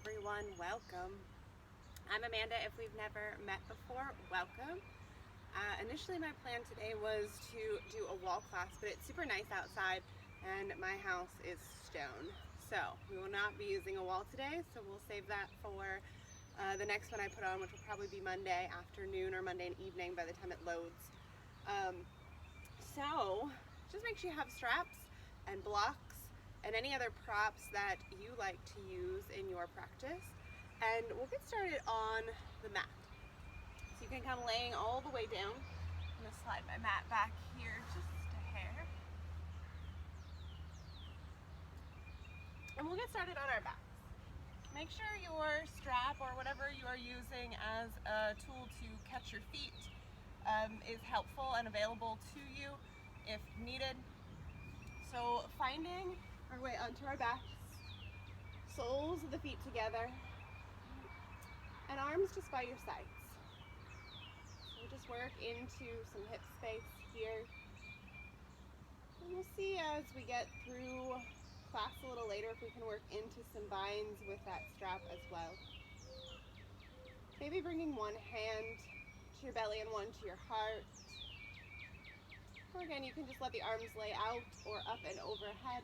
everyone, welcome. I'm Amanda. If we've never met before, welcome. Initially my plan today was to do a wall class, but it's super nice outside and my house is stone. So we will not be using a wall today, so we'll save that for the next one I put on, which will probably be Monday afternoon or Monday evening by the time it loads. So just make sure you have straps and blocks and any other props that you like to use in your practice. And we'll get started on the mat. So you can come laying all the way down. I'm gonna slide my mat back here just a hair. And we'll get started on our backs. Make sure your strap or whatever you are using as a tool to catch your feet is helpful and available to you if needed. So finding our way onto our backs, soles of the feet together, and arms just by your sides. So just work into some hip space here. And we'll see as we get through class a little later if we can work into some binds with that strap as well. Maybe bringing one hand to your belly and one to your heart. Or again, you can just let the arms lay out or up and overhead.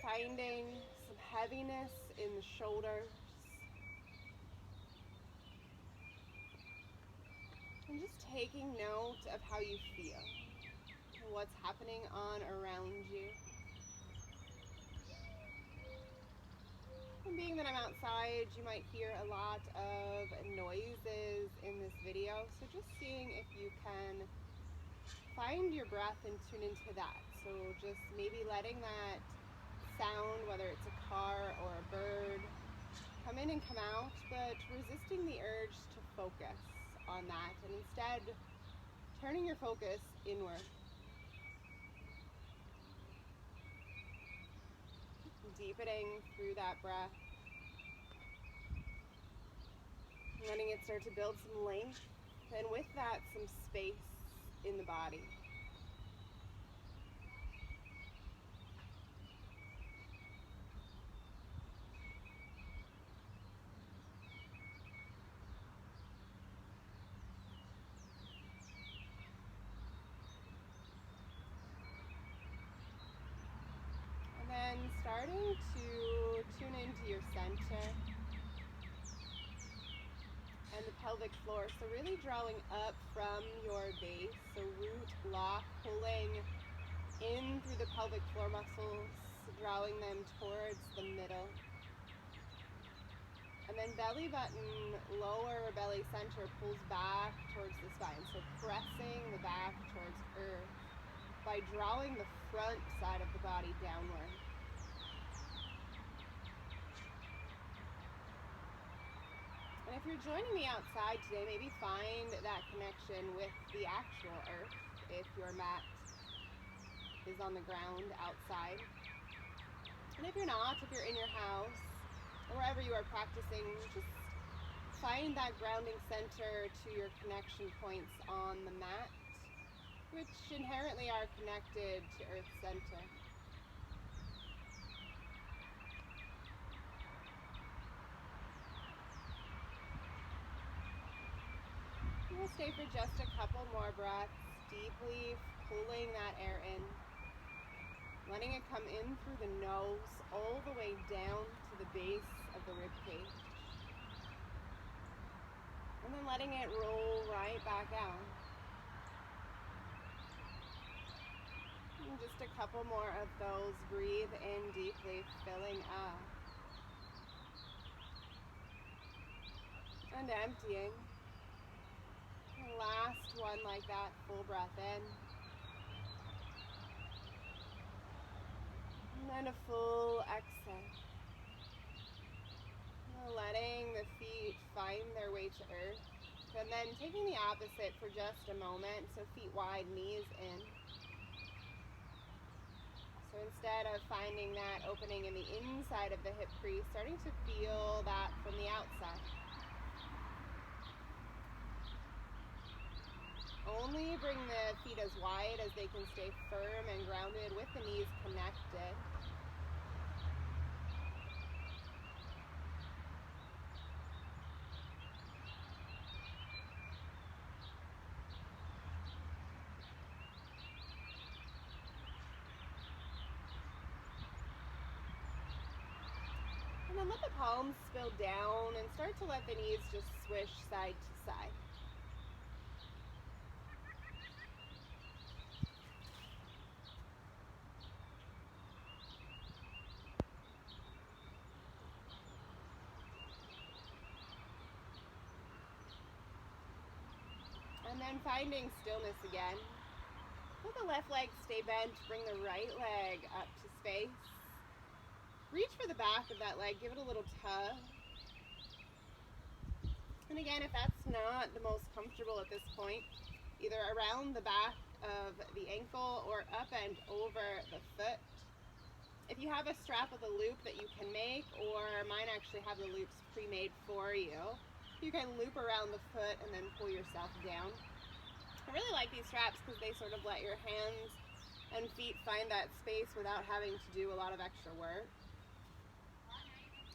Finding some heaviness in the shoulders. And just taking note of how you feel. What's happening on around you. And being that I'm outside, you might hear a lot of noises in this video. So just seeing if you can find your breath and tune into that. So just maybe letting that sound, whether it's a car or a bird, come in and come out, but resisting the urge to focus on that and instead turning your focus inward. Deepening through that breath. Letting it start to build some length, and with that, some space in the body. And then starting to tune into your center and the pelvic floor. So really drawing up from your base. So root lock, pulling in through the pelvic floor muscles, drawing them towards the middle. And then belly button, lower belly center pulls back towards the spine. So pressing the back towards earth by drawing the front side of the body downward. And if you're joining me outside today, maybe find that connection with the actual earth if your mat is on the ground outside. And if you're not, if you're in your house, or wherever you are practicing, just find that grounding center to your connection points on the mat, which inherently are connected to Earth Center. We'll stay for just a couple more breaths, deeply pulling that air in, letting it come in through the nose, all the way down to the base of the rib cage. And then letting it roll right back out. And just a couple more of those. Breathe in deeply, filling up. And emptying. And last one like that, full breath in. And then a full exhale. Letting the feet find their way to earth. And then taking the opposite for just a moment. So feet wide, knees in. So instead of finding that opening in the inside of the hip crease, starting to feel that from the outside. Only bring the feet as wide as they can stay firm and grounded with the knees connected. palms spill down and start to let the knees just swish side to side. And then finding stillness again. Let the left leg stay bent, bring the right leg up to space. Reach for the back of that leg, give it a little tug. And again, if that's not the most comfortable at this point, either around the back of the ankle or up and over the foot. If you have a strap with a loop that you can make, or mine actually have the loops pre-made for you, you can loop around the foot and then pull yourself down. I really like these straps because they sort of let your hands and feet find that space without having to do a lot of extra work.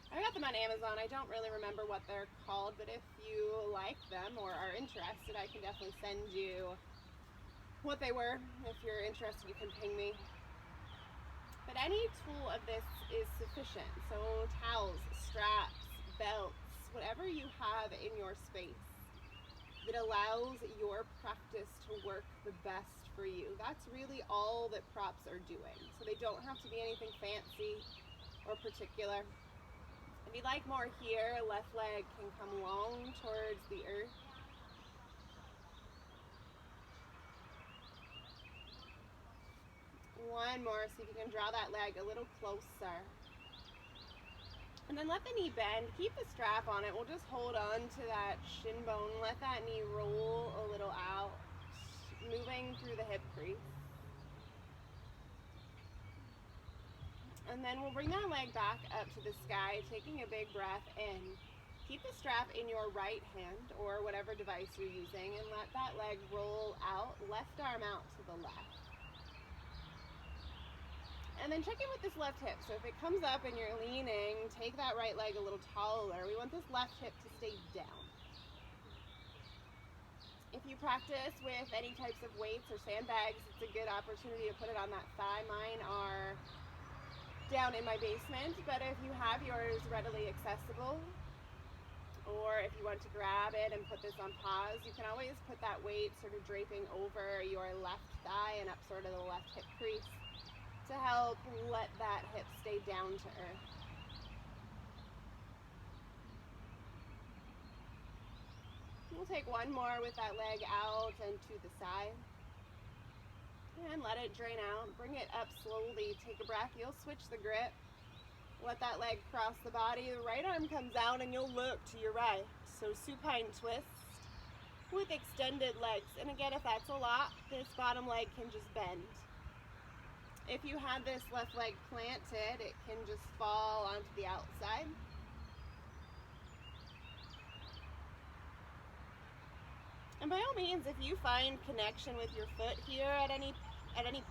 I got them on Amazon. I don't really remember what they're called, but if you like them or are interested, I can definitely send you what they were. If you're interested, you can ping me. But any tool of this is sufficient. So towels, straps, belts, whatever you have in your space that allows your practice to work the best for you. That's really all that props are doing. So they don't have to be anything fancy or particular. If you like more here, left leg can come long towards the earth. One more, see if you can draw that leg a little closer. And then let the knee bend, keep the strap on it. We'll just hold on to that shin bone, let that knee roll a little out, moving through the hip crease. And then we'll bring that leg back up to the sky, taking a big breath in. Keep the strap in your right hand or whatever device you're using and let that leg roll out, left arm out to the left. And then check in with this left hip. So if it comes up and you're leaning, take that right leg a little taller. We want this left hip to stay down. If you practice with any types of weights or sandbags, it's a good opportunity to put it on that thigh. Mine are down in my basement, but if you have yours readily accessible, or if you want to grab it and put this on pause, you can always put that weight sort of draping over your left thigh and up sort of the left hip crease to help let that hip stay down to earth. We'll take one more with that leg out and to the side. And let it drain out. Bring it up slowly. Take a breath. You'll switch the grip. Let that leg cross the body. The right arm comes out and you'll look to your right. So supine twist with extended legs. And again, if that's a lot, this bottom leg can just bend. If you have this left leg planted, it can just fall onto the outside. And by all means, if you find connection with your foot here at any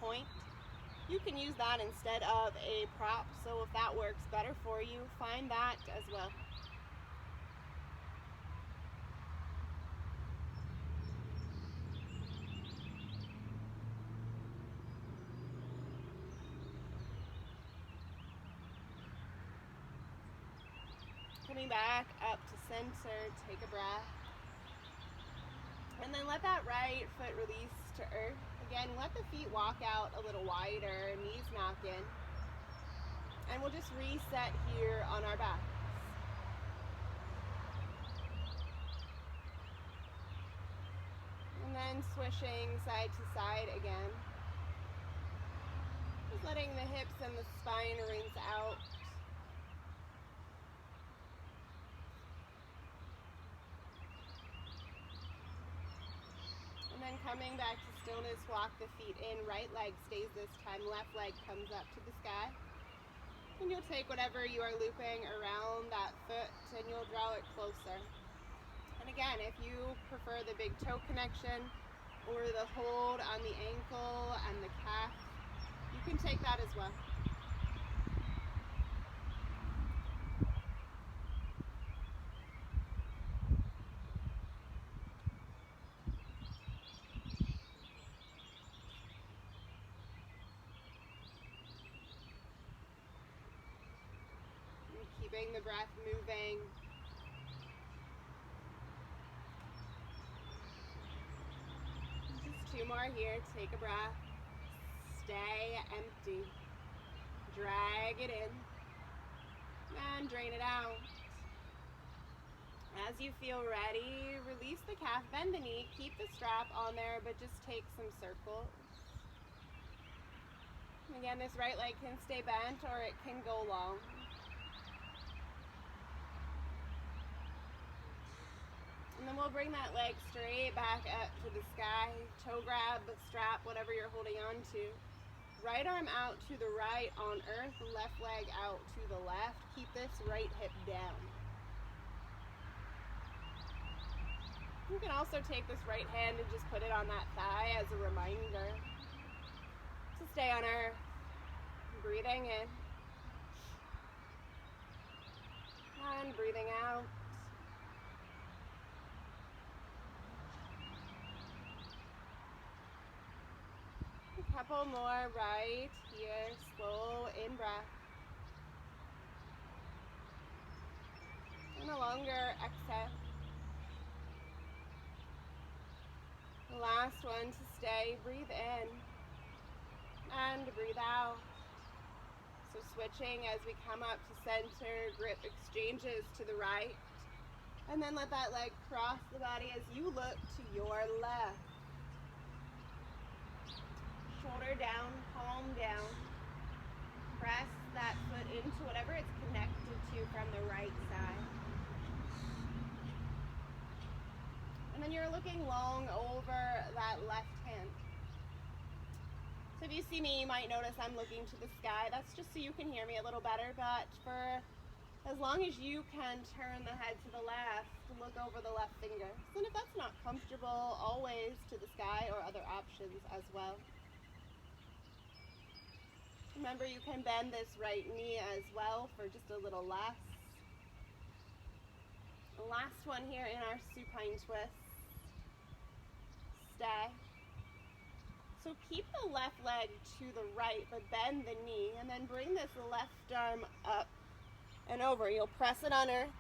point, you can use that instead of a prop. So if that works better for you, find that as well. Coming back up to center, take a breath. And then let that right foot release to earth. Again, let the feet walk out a little wider, knees knock in. And we'll just reset here on our backs. And then swishing side to side again. Just letting the hips and the spine rinse out. And then coming back to stillness, walk the feet in. Right leg stays this time. Left leg comes up to the sky. And you'll take whatever you are looping around that foot and you'll draw it closer. And again, if you prefer the big toe connection or the hold on the ankle and the calf, you can take that as well. keeping the breath moving. Just 2 more here. Take a breath. Stay empty. Drag it in. And drain it out. As you feel ready, release the calf, bend the knee, keep the strap on there, but just take some circles. Again, this right leg can stay bent or it can go long. And then we'll bring that leg straight back up to the sky. Toe grab, strap, whatever you're holding on to. Right arm out to the right on earth, left leg out to the left. Keep this right hip down. You can also take this right hand and just put it on that thigh as a reminder to stay on earth. Breathing in and breathing out. A couple more right here. Slow in breath. And a longer exhale. The last one to stay. Breathe in and breathe out. So switching as we come up to center, grip exchanges to the right. And then let that leg cross the body as you look to your left. Shoulder down, palm down. Press that foot into whatever it's connected to from the right side. And then you're looking long over that left hand. So if you see me, you might notice I'm looking to the sky. That's just so you can hear me a little better, but for as long as you can turn the head to the left, look over the left finger. And if that's not comfortable, always to the sky or other options as well. Remember, you can bend this right knee as well for just a little less. The last one here in our supine twist. Stay. So keep the left leg to the right, but bend the knee, and then bring this left arm up and over. You'll press it on earth,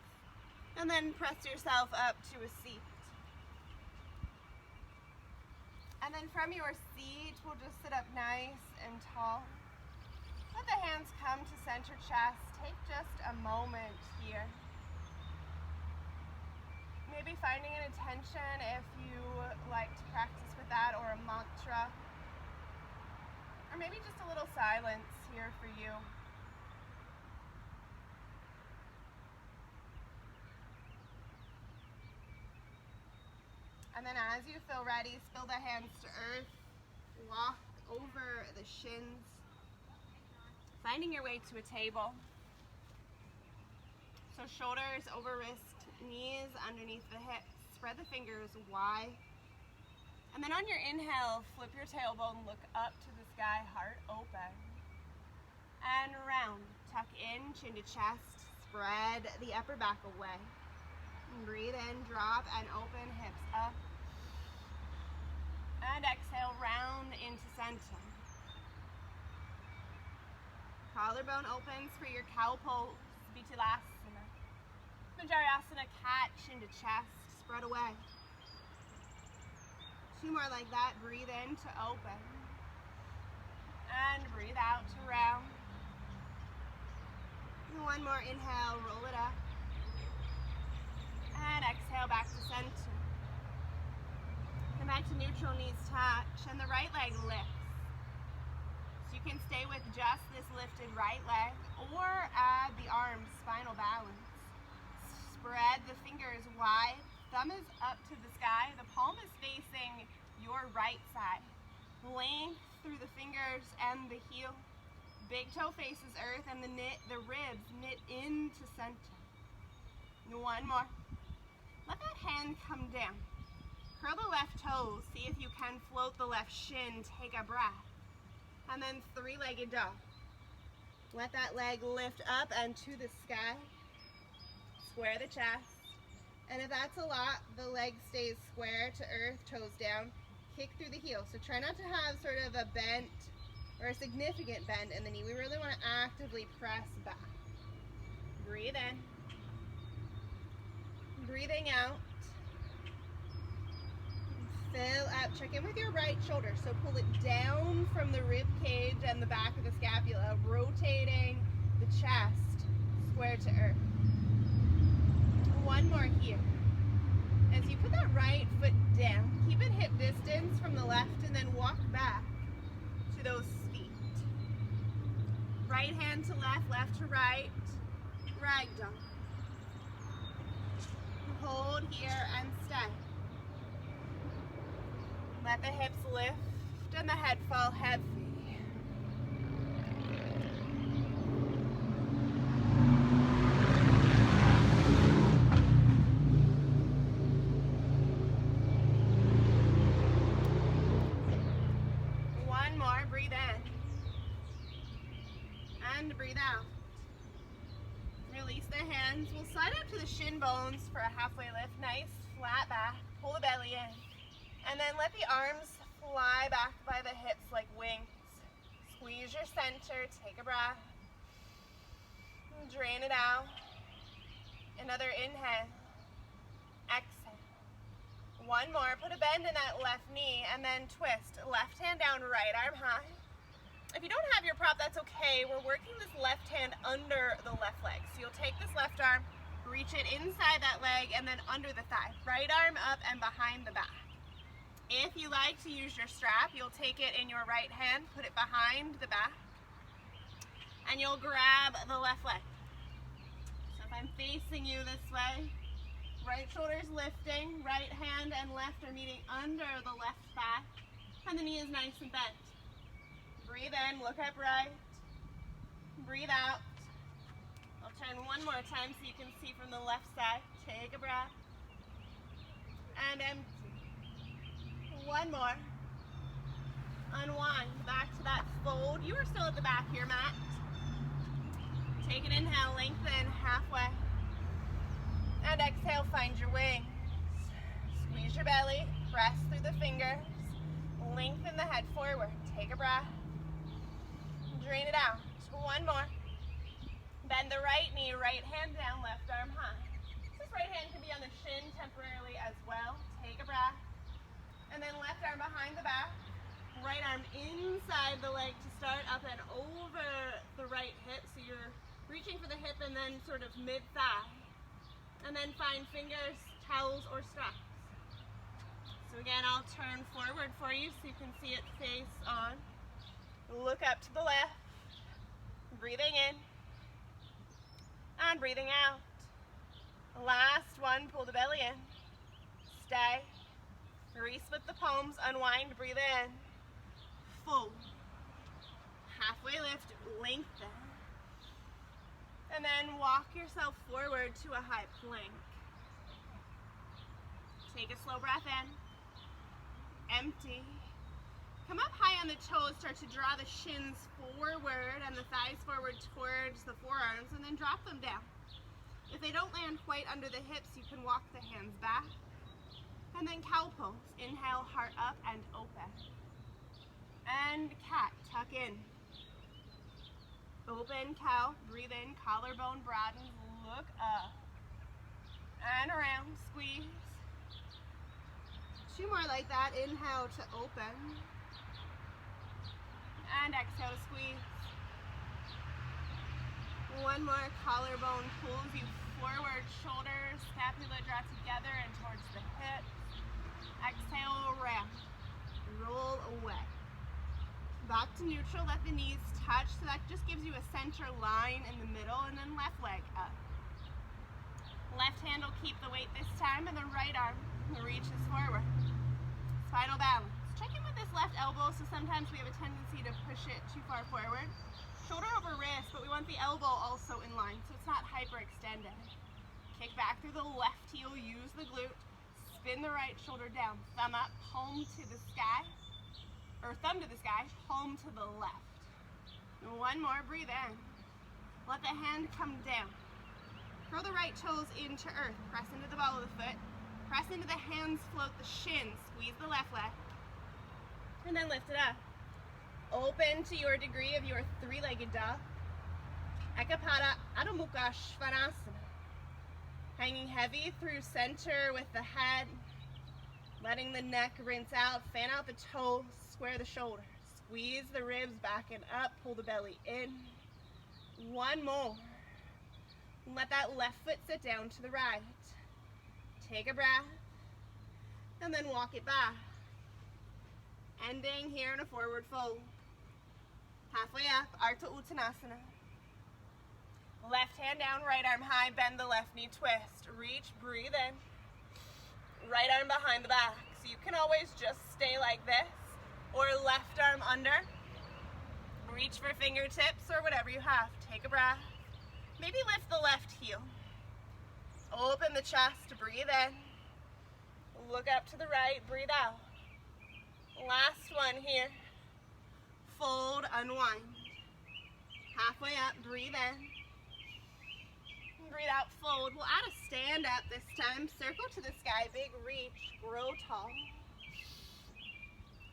and then press yourself up to a seat. And then from your seat, we'll just sit up nice and tall. Let the hands come to center chest. Take just a moment here. Maybe finding an intention if you like to practice with that, or a mantra. Or maybe just a little silence here for you. And then as you feel ready, spill the hands to earth. Walk over the shins. Finding your way to a table. So shoulders over wrist, knees underneath the hips. Spread the fingers wide. And then on your inhale, flip your tailbone, look up to the sky, heart open. And round. Tuck in, chin to chest. Spread the upper back away. And breathe in, drop and open, hips up. And exhale, round into center. Collarbone opens for your cow pose, Vittalasana. Manjarasana, cat, chin to chest, spread away. 2 more like that. Breathe in to open. And breathe out to round. And 1 more inhale, roll it up. And exhale back to center. Come back to neutral, knees touch, and the right leg lifts. So you can stay with just this lifted right leg, or add the arms, spinal balance. Spread the fingers wide. Thumb is up to the sky. The palm is facing your right side. Length through the fingers and the heel. Big toe faces earth, and the ribs knit into center. 1 more. Let that hand come down. Curl the left toes. See if you can float the left shin. Take a breath. And then 3-legged dog. Let that leg lift up and to the sky. Square the chest. And if that's a lot, the leg stays square to earth, toes down. Kick through the heel. So try not to have sort of a bent or a significant bend in the knee. We really want to actively press back. Breathe in. Breathing out. Fill up. Check in with your right shoulder. So pull it down from the rib cage and the back of the scapula, rotating the chest square to earth. One more here. As you put that right foot down, keep it hip distance from the left and then walk back to those feet. Right hand to left, left to right, ragdoll. Hold here and stay. Let the hips lift and the head fall heavy. One more, breathe in. And breathe out. Release the hands. We'll slide up to the shin bones for a halfway lift. Nice, flat back. Pull the belly in. And then let the arms fly back by the hips like wings. Squeeze your center. Take a breath. Drain it out. Another inhale. Exhale. One more. Put a bend in that left knee and then twist. Left hand down, right arm high. If you don't have your prop, that's okay. We're working this left hand under the left leg. So you'll take this left arm, reach it inside that leg and then under the thigh. Right arm up and behind the back. If you like to use your strap, you'll take it in your right hand, put it behind the back, and you'll grab the left leg. So if I'm facing you this way, right shoulder's lifting, right hand and left are meeting under the left thigh, and the knee is nice and bent. Breathe in, look upright. Breathe out. I'll turn one more time so you can see from the left side. Take a breath. And empty. One more. Unwind back to that fold. You are still at the back here, Matt. Take an inhale, lengthen halfway. And exhale, find your wings. Squeeze your belly, press through the fingers. Lengthen the head forward. Take a breath. Drain it out. One more. Bend the right knee, right hand down, left arm high. This right hand can be on the shin temporarily as well. Take a breath. And then left arm behind the back. Right arm inside the leg to start, up and over the right hip. So you're reaching for the hip and then sort of mid-thigh. And then find fingers, towels, or straps. So again, I'll turn forward for you so you can see it face on. Look up to the left. Breathing in. And breathing out. Last one, pull the belly in. Stay. Re-split the palms, unwind, breathe in. Fold. Halfway lift, lengthen. And then walk yourself forward to a high plank. Take a slow breath in. Empty. Come up high on the toes, start to draw the shins forward and the thighs forward towards the forearms, and then drop them down. If they don't land quite under the hips, you can walk the hands back. And then cow pose. Inhale, heart up and open. And cat, tuck in. Open cow, breathe in, collarbone broadens, look up. And around, squeeze. Two more like that. Inhale to open. And exhale to squeeze. One more, collarbone pulls you forward, shoulders, scapula draw together and towards the hips. Exhale, round. Roll away. Back to neutral, let the knees touch, so that just gives you a center line in the middle, and then left leg up. Left hand will keep the weight this time, and the right arm reaches forward. Spinal balance. Check in with this left elbow, so sometimes we have a tendency to push it too far forward. Shoulder over wrist, but we want the elbow also in line, so it's not hyperextended. Kick back through the left heel, use the glute, spin the right shoulder down, thumb up, palm to the sky, or thumb to the sky, palm to the left. And one more, breathe in. Let the hand come down. Curl the right toes into earth, press into the ball of the foot, press into the hands, float the shins, squeeze the left leg, and then lift it up. Open to your degree of your three-legged dog. Ekapada Adho Mukha Svanasana. Hanging heavy through center with the head. Letting the neck rinse out, fan out the toes, square the shoulders. Squeeze the ribs back and up, pull the belly in. One more. Let that left foot sit down to the right. Take a breath, and then walk it back. Ending here in a forward fold. Halfway up, Ardha Uttanasana. Left hand down, right arm high, bend the left knee, twist. Reach, breathe in. Right arm behind the back. So you can always just stay like this, or left arm under. Reach for fingertips or whatever you have. Take a breath. Maybe lift the left heel. Open the chest, breathe in. Look up to the right, breathe out. Last one here. Fold, unwind. Halfway up, breathe in. Breathe out, fold. We'll add a stand up this time. Circle to the sky, big reach, grow tall.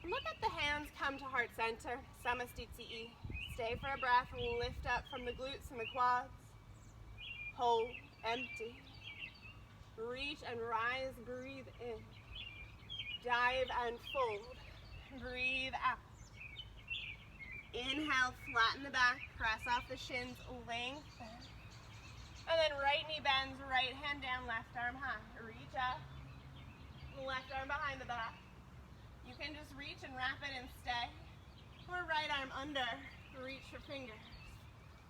Look at the hands, come to heart center, Samastiti. Stay for a breath, lift up from the glutes and the quads. Hold, empty. Reach and rise, breathe in. Dive and fold. Breathe out. Inhale, flatten the back, press off the shins, lengthen. And then right knee bends, right hand down, left arm high. Reach up, left arm behind the back. You can just reach and wrap it and stay. Or right arm under, reach for fingers.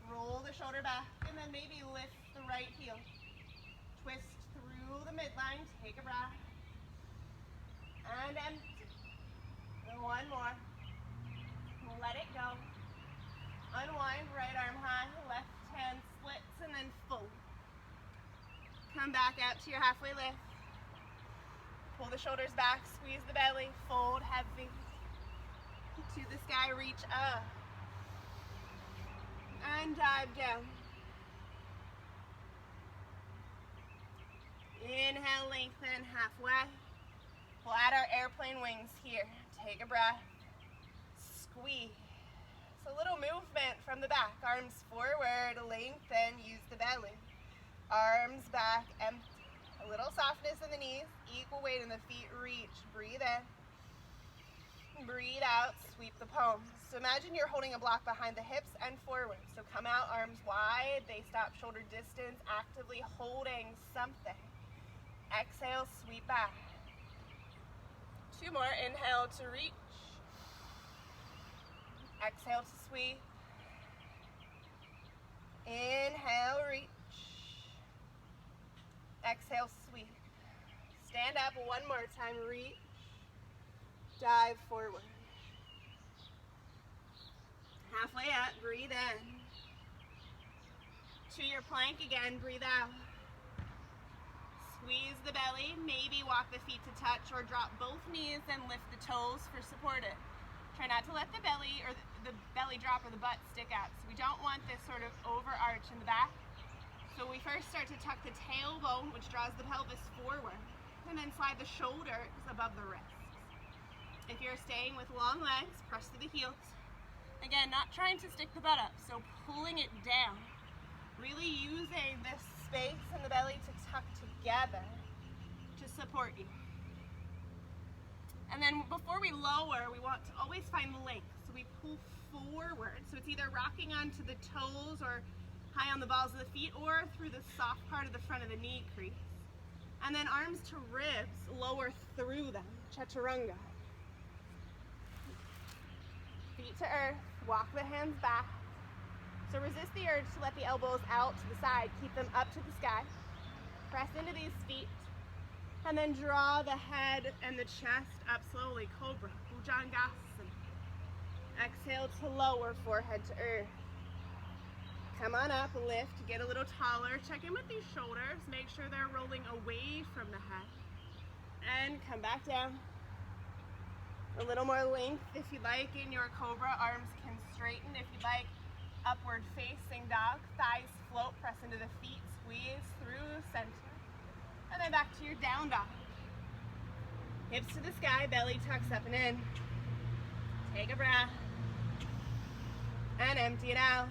Roll the shoulder back, and then maybe lift the right heel. Twist through the midline, take a breath. And empty. And one more. Let it go. Unwind, right arm high, left hand splits, and then fold. Come back out to your halfway lift. Pull the shoulders back, squeeze the belly, fold heavy. To the sky, reach up. And dive down. Inhale, lengthen halfway. We'll add our airplane wings here. Take a breath. Squeeze. So a little movement from the back. Arms forward, lengthen, use the belly. Arms back, empty. A little softness in the knees, equal weight in the feet, reach, breathe in. Breathe out, sweep the palms. So imagine you're holding a block behind the hips and forward. So come out, arms wide, they stop shoulder distance, actively holding something. Exhale, sweep back. Two more, inhale to reach. Exhale to sweep. Inhale, reach. Exhale, sweep. Stand up one more time, reach. Dive forward. Halfway up, breathe in. To your plank again, breathe out. Squeeze the belly, maybe walk the feet to touch or drop both knees and lift the toes for supported. Try not to let the belly or the belly drop or the butt stick out. So we don't want this sort of overarch in the back. So we first start to tuck the tailbone, which draws the pelvis forward, and then slide the shoulders above the wrists. If you're staying with long legs, press to the heels. Again, not trying to stick the butt up, so pulling it down. Really using this space in the belly to tuck together to support you. And then before we lower, we want to always find length. So we pull forward. So it's either rocking onto the toes or high on the balls of the feet or through the soft part of the front of the knee crease. And then arms to ribs, lower through them, chaturanga. Feet to earth, walk the hands back. So resist the urge to let the elbows out to the side, keep them up to the sky. Press into these feet, and then draw the head and the chest up slowly, Cobra, Bhujangasana. Exhale to lower, forehead to earth. Come on up, lift, get a little taller. Check in with these shoulders, make sure they're rolling away from the head. And come back down. A little more length if you like in your Cobra. Arms can straighten if you like. Upward facing dog, thighs float, press into the feet, squeeze through center. And then back to your down dog. Hips to the sky, belly tucks up and in. Take a breath. And empty it out.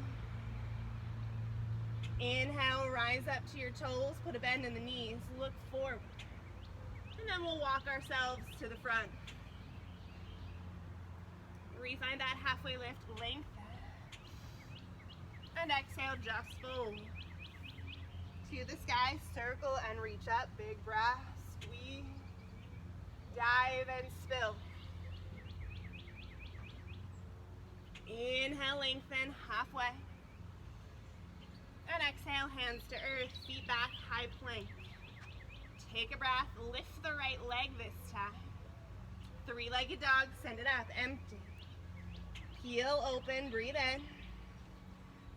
Inhale, rise up to your toes, put a bend in the knees, look forward. And then we'll walk ourselves to the front. Find that halfway lift, lengthen. And exhale, just fold. To the sky, circle and reach up, big breath, squeeze, dive and spill. Inhale, lengthen, halfway. And exhale, hands to earth, feet back, high plank. Take a breath, lift the right leg this time. Three-legged dog, send it up, empty. Heel open, breathe in.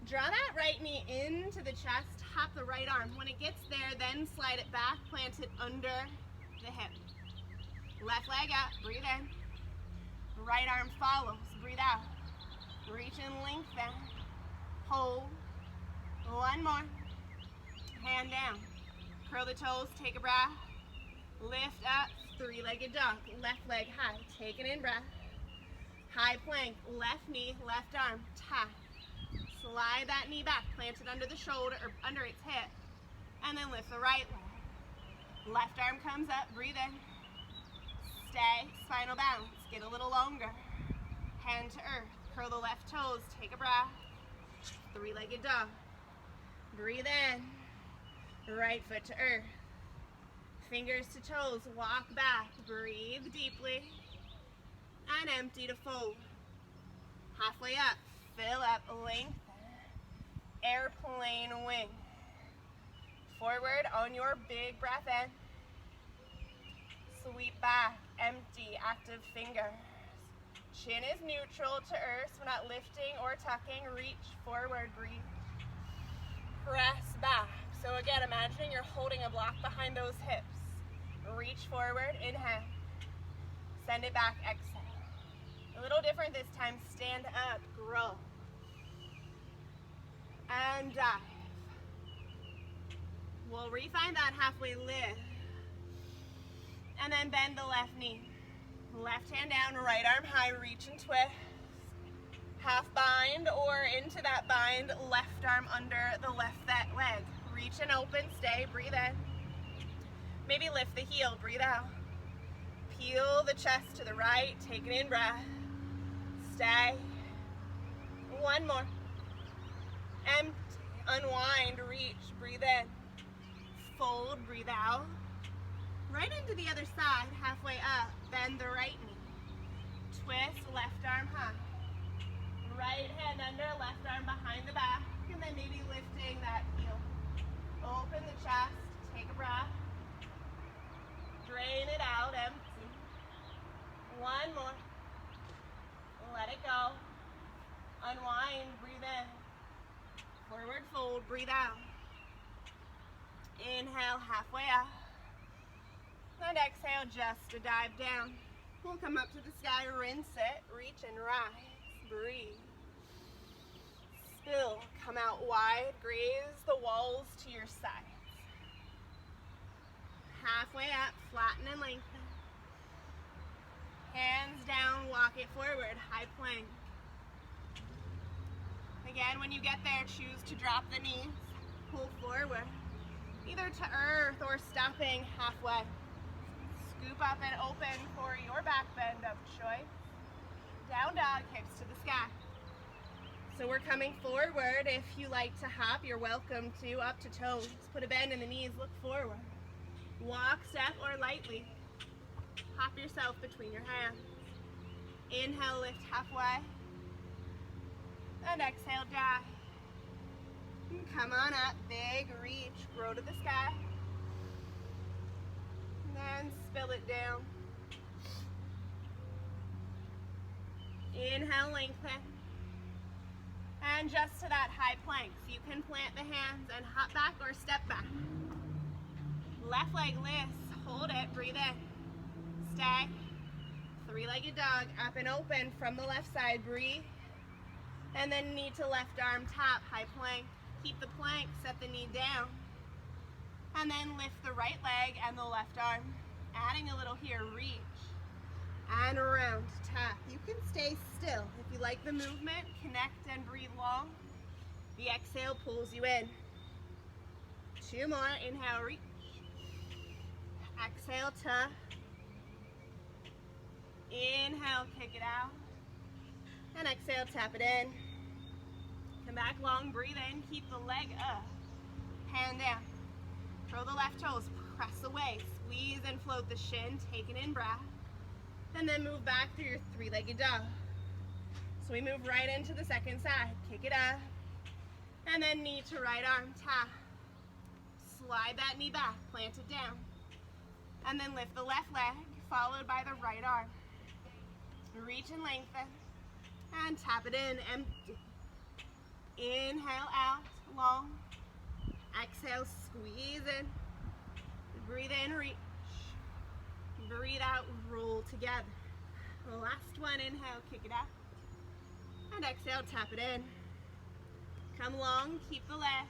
Draw that right knee into the chest, tap the right arm. When it gets there, then slide it back, plant it under the hip. Left leg up, breathe in. Right arm follows, breathe out. Reach and lengthen. Hold. One more. Hand down. Curl the toes, take a breath. Lift up, three-legged dog. Left leg high, take an in breath. High plank, left knee, left arm, tap. Slide that knee back, plant it under the shoulder, or under its hip, and then lift the right leg. Left arm comes up, breathe in. Stay, spinal balance, get a little longer. Hand to earth, curl the left toes, take a breath. Three-legged dog. Breathe in. Right foot to earth. Fingers to toes, walk back, breathe deeply. And empty to fold. Halfway up, fill up, lengthen. Airplane wing. Forward on your big breath in. Sweep back, empty, active fingers. Chin is neutral to earth, we're not lifting or tucking. Reach forward, breathe. Press back. So again, imagining you're holding a block behind those hips. Reach forward, inhale. Send it back, exhale. A little different this time, stand up, grow. And dive. We'll refine that halfway lift. And then bend the left knee. Left hand down, right arm high, reach and twist. Half bind or into that bind, left arm under the left leg. Reach and open, stay, breathe in. Maybe lift the heel, breathe out. Peel the chest to the right, take an in breath. Stay. One more. Empty, unwind, reach, breathe in. Fold, breathe out. Right into the other side, halfway up, bend the right knee. Twist, left arm high. Right hand under, left arm behind the back, and then maybe lifting that heel. Open the chest, take a breath. Drain it out, empty. One more. Let it go. Unwind, breathe in. Forward fold, breathe out. Inhale, halfway up. And exhale, just a dive down. We'll come up to the sky, rinse it, reach and rise, breathe. Spill, come out wide, graze the walls to your sides. Halfway up, flatten and lengthen. Hands down, walk it forward, high plank. Again, when you get there, choose to drop the knees, pull forward, either to earth or stopping halfway. Scoop up and open for your back bend of choice. Down dog, hips to the sky. So we're coming forward. If you like to hop, you're welcome to. Up to toes. Put a bend in the knees, look forward. Walk, step, or lightly. Hop yourself between your hands. Inhale, lift halfway. And exhale, dive. And come on up, big reach, grow to the sky. And then spill it down. Inhale, lengthen. And just to that high plank. So you can plant the hands and hop back or step back. Left leg lifts, hold it, breathe in. Stay. Three-legged dog, up and open from the left side, breathe. And then knee to left arm, tap, high plank. Keep the plank, set the knee down. And then lift the right leg and the left arm. Adding a little here, reach. And around, tap. You can stay still. If you like the movement, connect and breathe long. The exhale pulls you in. 2 more. Inhale, reach. Exhale, tuck. Inhale, kick it out. And exhale, tap it in. Come back long, breathe in, keep the leg up. Hand down. Throw the left toes, press away. Squeeze and float the shin, take an in breath. And then move back through your 3-legged dog. So we move right into the second side. Kick it up. And then knee to right arm, tap. Slide that knee back, plant it down. And then lift the left leg, followed by the right arm. Reach and lengthen. And tap it in, empty. Inhale out, long. Exhale, squeeze in. Breathe in, reach. Breathe out, roll together. Last one, inhale, kick it out. And exhale, tap it in. Come long, keep the leg.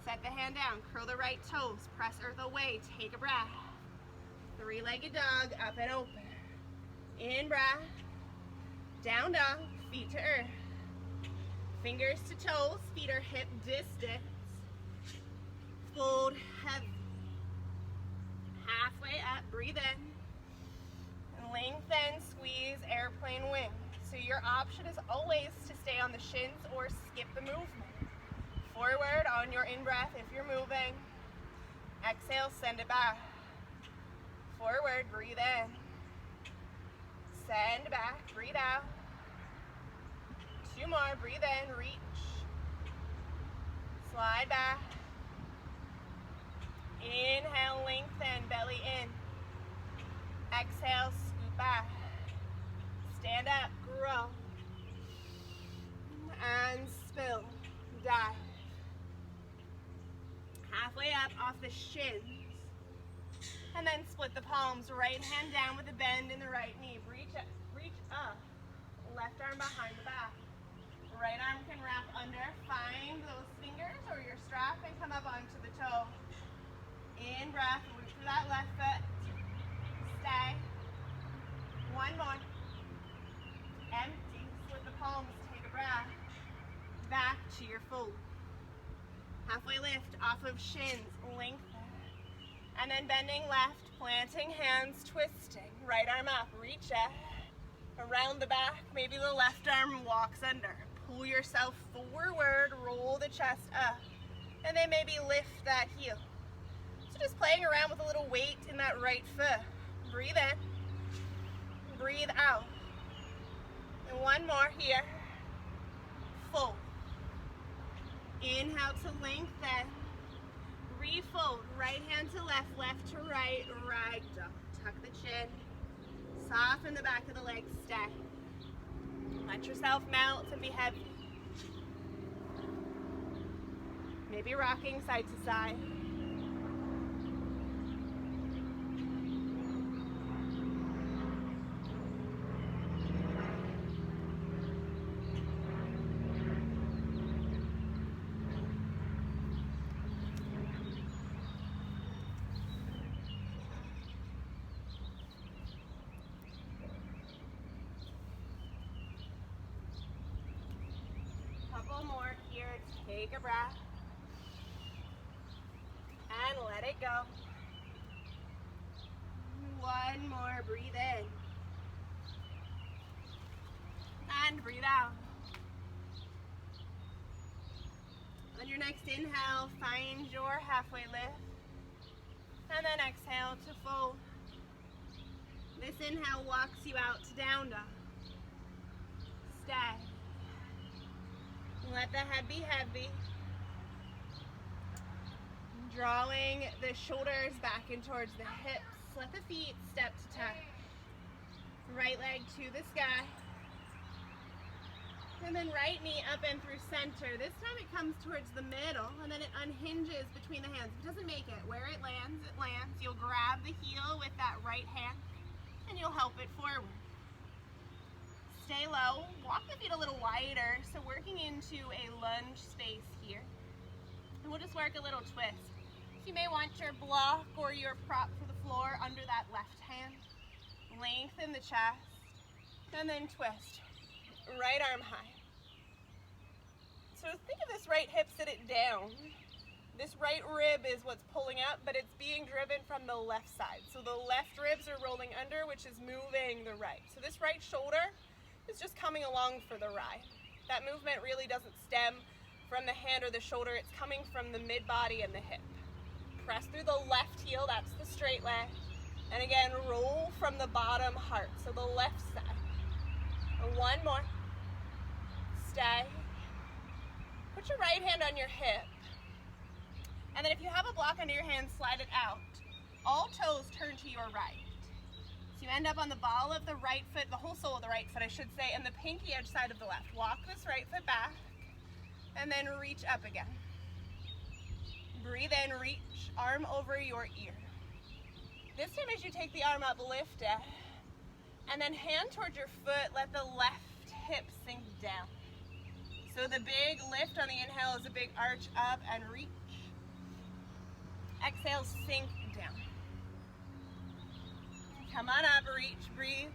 Set the hand down, curl the right toes, press earth away, take a breath. 3-legged dog, up and open. In breath, down dog, feet to earth. Fingers to toes, feet are hip distance. Fold heavy. Halfway up, breathe in. Lengthen, squeeze, airplane wing. So your option is always to stay on the shins or skip the movement. Forward on your in-breath if you're moving. Exhale, send it back. Forward, breathe in. Send back, breathe out. 2 more, breathe in, reach. Slide back. Inhale, lengthen, belly in. Exhale, scoot back. Stand up, grow. And spill, dive. Halfway up off the shins. And then split the palms, right hand down with a bend in the right knee. Reach up. Left arm behind the back. Right arm can wrap under. Find those fingers or your strap and come up onto the toe. In breath, reach for that left foot. Stay. 1 more. Empty. Split the palms, take a breath. Back to your fold. Halfway lift off of shins, lengthen. And then bending left, planting hands, twisting. Right arm up, reach it. Around the back, maybe the left arm walks under. Pull yourself forward, roll the chest up. And then maybe lift that heel. So just playing around with a little weight in that right foot. Breathe in, breathe out. And 1 more here. Fold. Inhale to lengthen. Refold. Right hand to left, left to right, ragdoll. Tuck the chin. Soften the back of the leg, stay. Let yourself melt and be heavy. Maybe rocking side to side. Couple more here. Take a breath. And let it go. 1 more. Breathe in. And breathe out. On your next inhale, find your halfway lift. And then exhale to fold. This inhale walks you out to down dog. Stay. Let the head be heavy. Drawing the shoulders back in towards the hips. Let the feet step to touch. Right leg to the sky. And then right knee up and through center. This time it comes towards the middle and then it unhinges between the hands. It doesn't make it. Where it lands, it lands. You'll grab the heel with that right hand and you'll help it forward. Stay low, walk the feet a little wider, so working into a lunge space here. And we'll just work a little twist. So you may want your block or your prop for the floor under that left hand. Lengthen the chest, and then twist. Right arm high. So think of this right hip, sit it down. This right rib is what's pulling up, but it's being driven from the left side. So the left ribs are rolling under, which is moving the right. So this right shoulder is just coming along for the ride. That movement really doesn't stem from the hand or the shoulder. It's coming from the mid-body and the hip. Press through the left heel, that's the straight leg. And again, roll from the bottom heart, so the left side. And one more. Stay. Put your right hand on your hip. And then if you have a block under your hand, slide it out. All toes turn to your right. So you end up on the ball of the right foot, the whole sole of the right foot, I should say, and the pinky edge side of the left. Walk this right foot back, and then reach up again. Breathe in, reach, arm over your ear. This time as you take the arm up, lift it, and then hand towards your foot, let the left hip sink down. So the big lift on the inhale is a big arch up and reach. Exhale, sink down. Come on up, reach, breathe,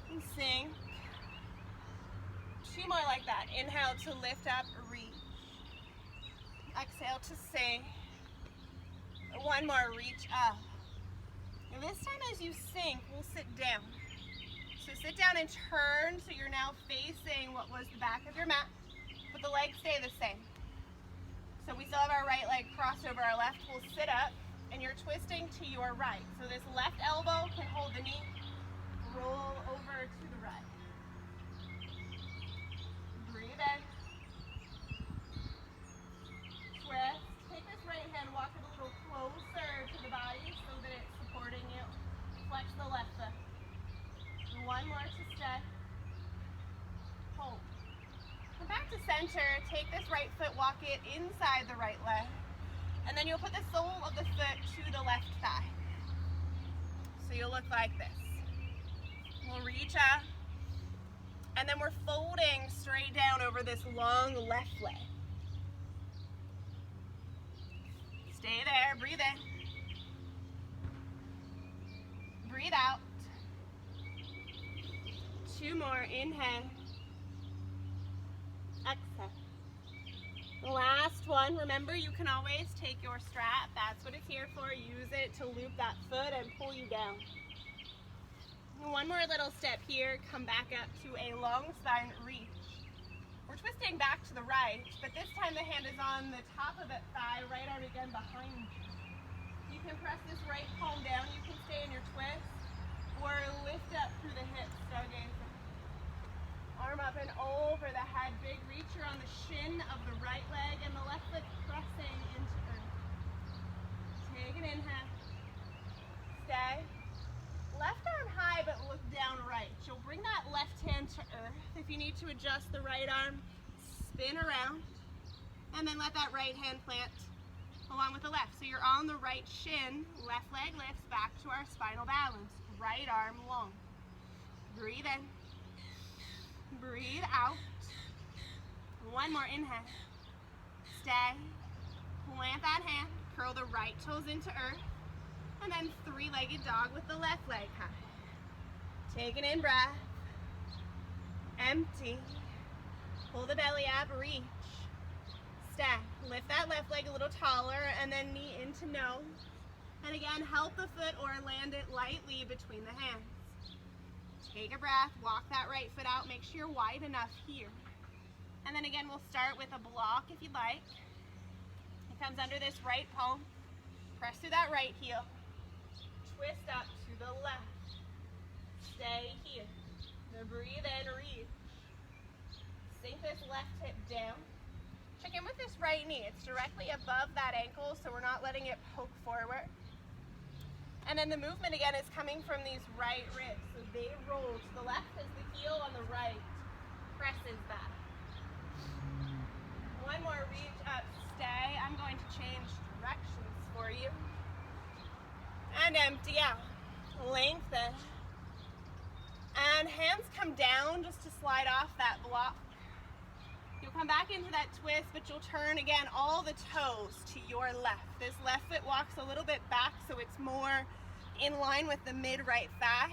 and sink. Two more like that. Inhale to lift up, reach. Exhale to sink. One more, reach up. And this time as you sink, we'll sit down. So sit down and turn so you're now facing what was the back of your mat, but the legs stay the same. So we still have our right leg crossed over our left. We'll sit up, and you're twisting to your right. So this left elbow can hold the knee, roll over to the right. Breathe in. Twist. Take this right hand, walk it a little closer to the body so that it's supporting you. Flex the left foot. One more to stay. Hold. Come back to center. Take this right foot, walk it inside the right leg. And then you'll put the sole of the foot to the left thigh. So you'll look like this. We'll reach up. And then we're folding straight down over this long left leg. Stay there. Breathe in. Breathe out. Two more. Inhale. Exhale. Last one. Remember, you can always take your strap. That's what it's here for. Use it to loop that foot and pull you down. One more little step here. Come back up to a long spine reach. We're twisting back to the right, but this time the hand is on the top of that thigh, right arm again behind you. You can press this right palm down. You can stay in your twist or lift up through the hips, stargazing. Arm up and over the head, big reacher on the shin of the right leg and the left foot pressing into earth. Take an inhale. Stay. Left arm high, but look down right. You'll bring that left hand to earth. If you need to adjust the right arm, spin around, and then let that right hand plant along with the left. So you're on the right shin, left leg lifts back to our spinal balance. Right arm long. Breathe in. Breathe out. One more inhale. Stay. Plant that hand. Curl the right toes into earth. And then three-legged dog with the left leg high. Take an in breath. Empty. Pull the belly up. Reach. Stay. Lift that left leg a little taller and then knee into nose. And again, help the foot or land it lightly between the hands. Take a breath, walk that right foot out, make sure you're wide enough here. And then again, we'll start with a block if you'd like. It comes under this right palm. Press through that right heel. Twist up to the left. Stay here. Now breathe in, reach. Sink this left hip down. Check in with this right knee. It's directly above that ankle, so we're not letting it poke forward. And then the movement again is coming from these right ribs. So they roll to the left as the heel on the right presses back. One more reach up, stay. I'm going to change directions for you. And empty out. Lengthen. And hands come down just to slide off that block. You'll come back into that twist, but you'll turn again all the toes to your left. This left foot walks a little bit back so it's more in line with the mid right thigh.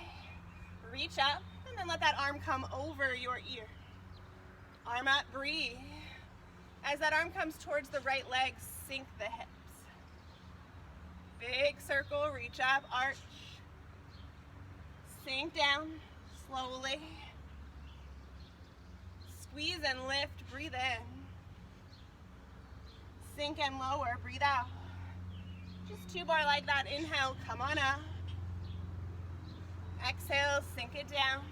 Reach up and then let that arm come over your ear. Arm up, breathe. As that arm comes towards the right leg, sink the hips. Big circle, reach up, arch. Sink down, slowly. Squeeze and lift, breathe in. Sink and lower, breathe out. Just 2 more like that. Inhale, come on up. Exhale, sink it down.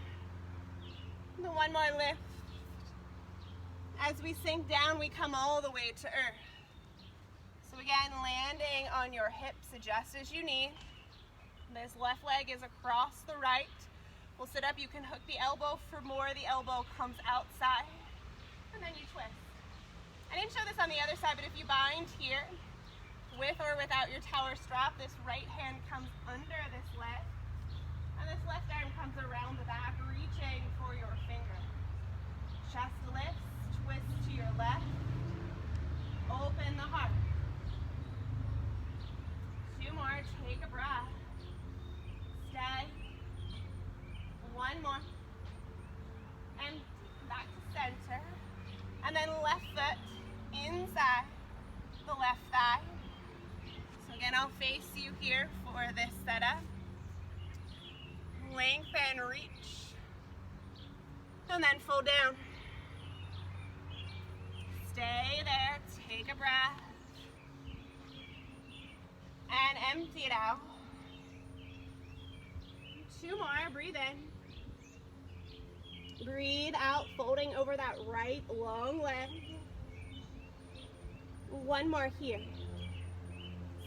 And then 1 more lift. As we sink down, we come all the way to earth. So again, landing on your hips, adjust as you need. This left leg is across the right. We'll sit up, you can hook the elbow for more. The elbow comes outside, and then you twist. I didn't show this on the other side, but if you bind here, with or without your tower strap, this right hand comes under this leg, and this left arm comes around the back, reaching for your finger. Chest lifts, twist to your left, open the heart. 2 more, take a breath. Stay. 1 more. And back to center. And then left foot inside the left thigh. So again, I'll face you here for this setup. Lengthen, reach. And then fold down. Stay there, take a breath. And empty it out. 2 more, breathe in. Breathe out, folding over that right long leg. 1 more here.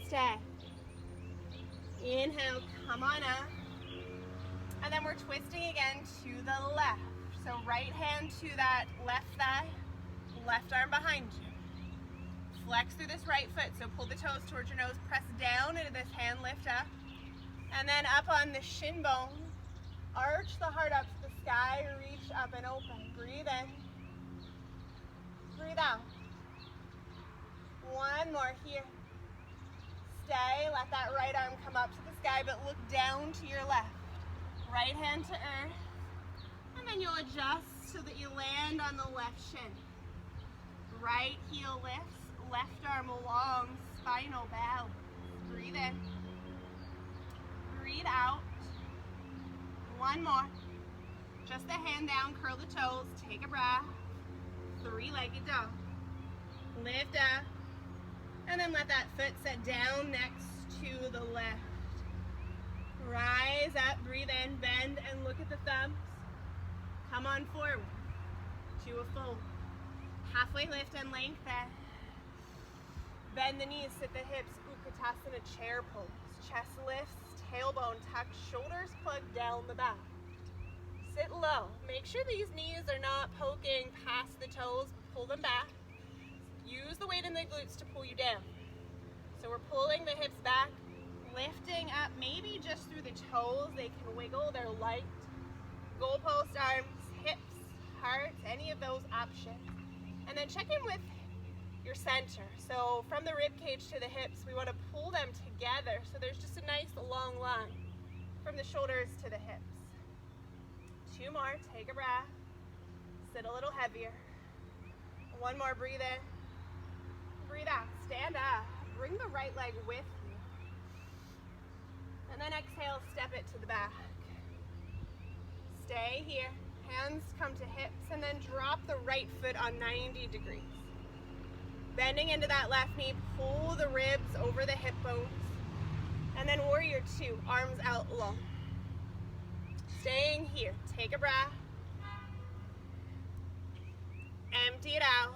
Stay. Inhale, come on up. And then we're twisting again to the left. So right hand to that left thigh, left arm behind you. Flex through this right foot, so pull the toes towards your nose, press down into this hand, lift up. And then up on the shin bone, arch the heart up to the sky, reach up and open. Breathe in. Breathe out. 1 more here. Stay, let that right arm come up to the sky, but look down to your left. Right hand to earth. And then you'll adjust so that you land on the left shin. Right heel lifts, left arm along, spinal balance. Breathe in. Breathe out. 1 more. Just the hand down, curl the toes, take a breath. 3-legged dog. Lift up. And then let that foot set down next to the left. Rise up, breathe in, bend, and look at the thumbs. Come on forward to a fold. Halfway lift and lengthen. Bend the knees, sit the hips, Utkatasana chair pose. Chest lifts, tailbone tucked, shoulders plugged down the back. Sit low. Make sure these knees are not poking past the toes. Pull them back. Use the weight in the glutes to pull you down. So we're pulling the hips back, lifting up, maybe just through the toes. They can wiggle, they're light. Goalpost arms, hips, heart, any of those options. And then check in with your center. So from the rib cage to the hips, we want to pull them together so there's just a nice long line from the shoulders to the hips. 2 more, take a breath. Sit a little heavier. 1 more, breathe in. Breathe out, stand up. Bring the right leg with you. And then exhale, step it to the back. Stay here. Hands come to hips and then drop the right foot on 90 degrees. Bending into that left knee, pull the ribs over the hip bones. And then warrior 2, arms out long. Staying here, take a breath. Empty it out.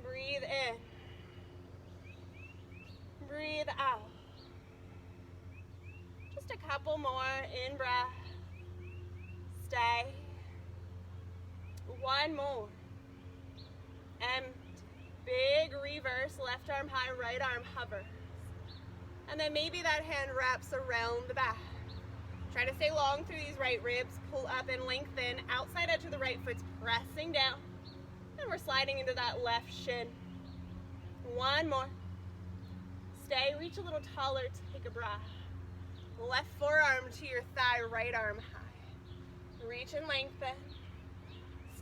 Breathe in. Breathe out. Just a couple more in breath. Stay. 1 more. Empty. Big reverse, left arm high, right arm hovers. And then maybe that hand wraps around the back. Try to stay long through these right ribs. Pull up and lengthen. Outside edge of the right foot's pressing down. And we're sliding into that left shin. 1 more. Stay, reach a little taller, take a breath. Left forearm to your thigh, right arm high. Reach and lengthen.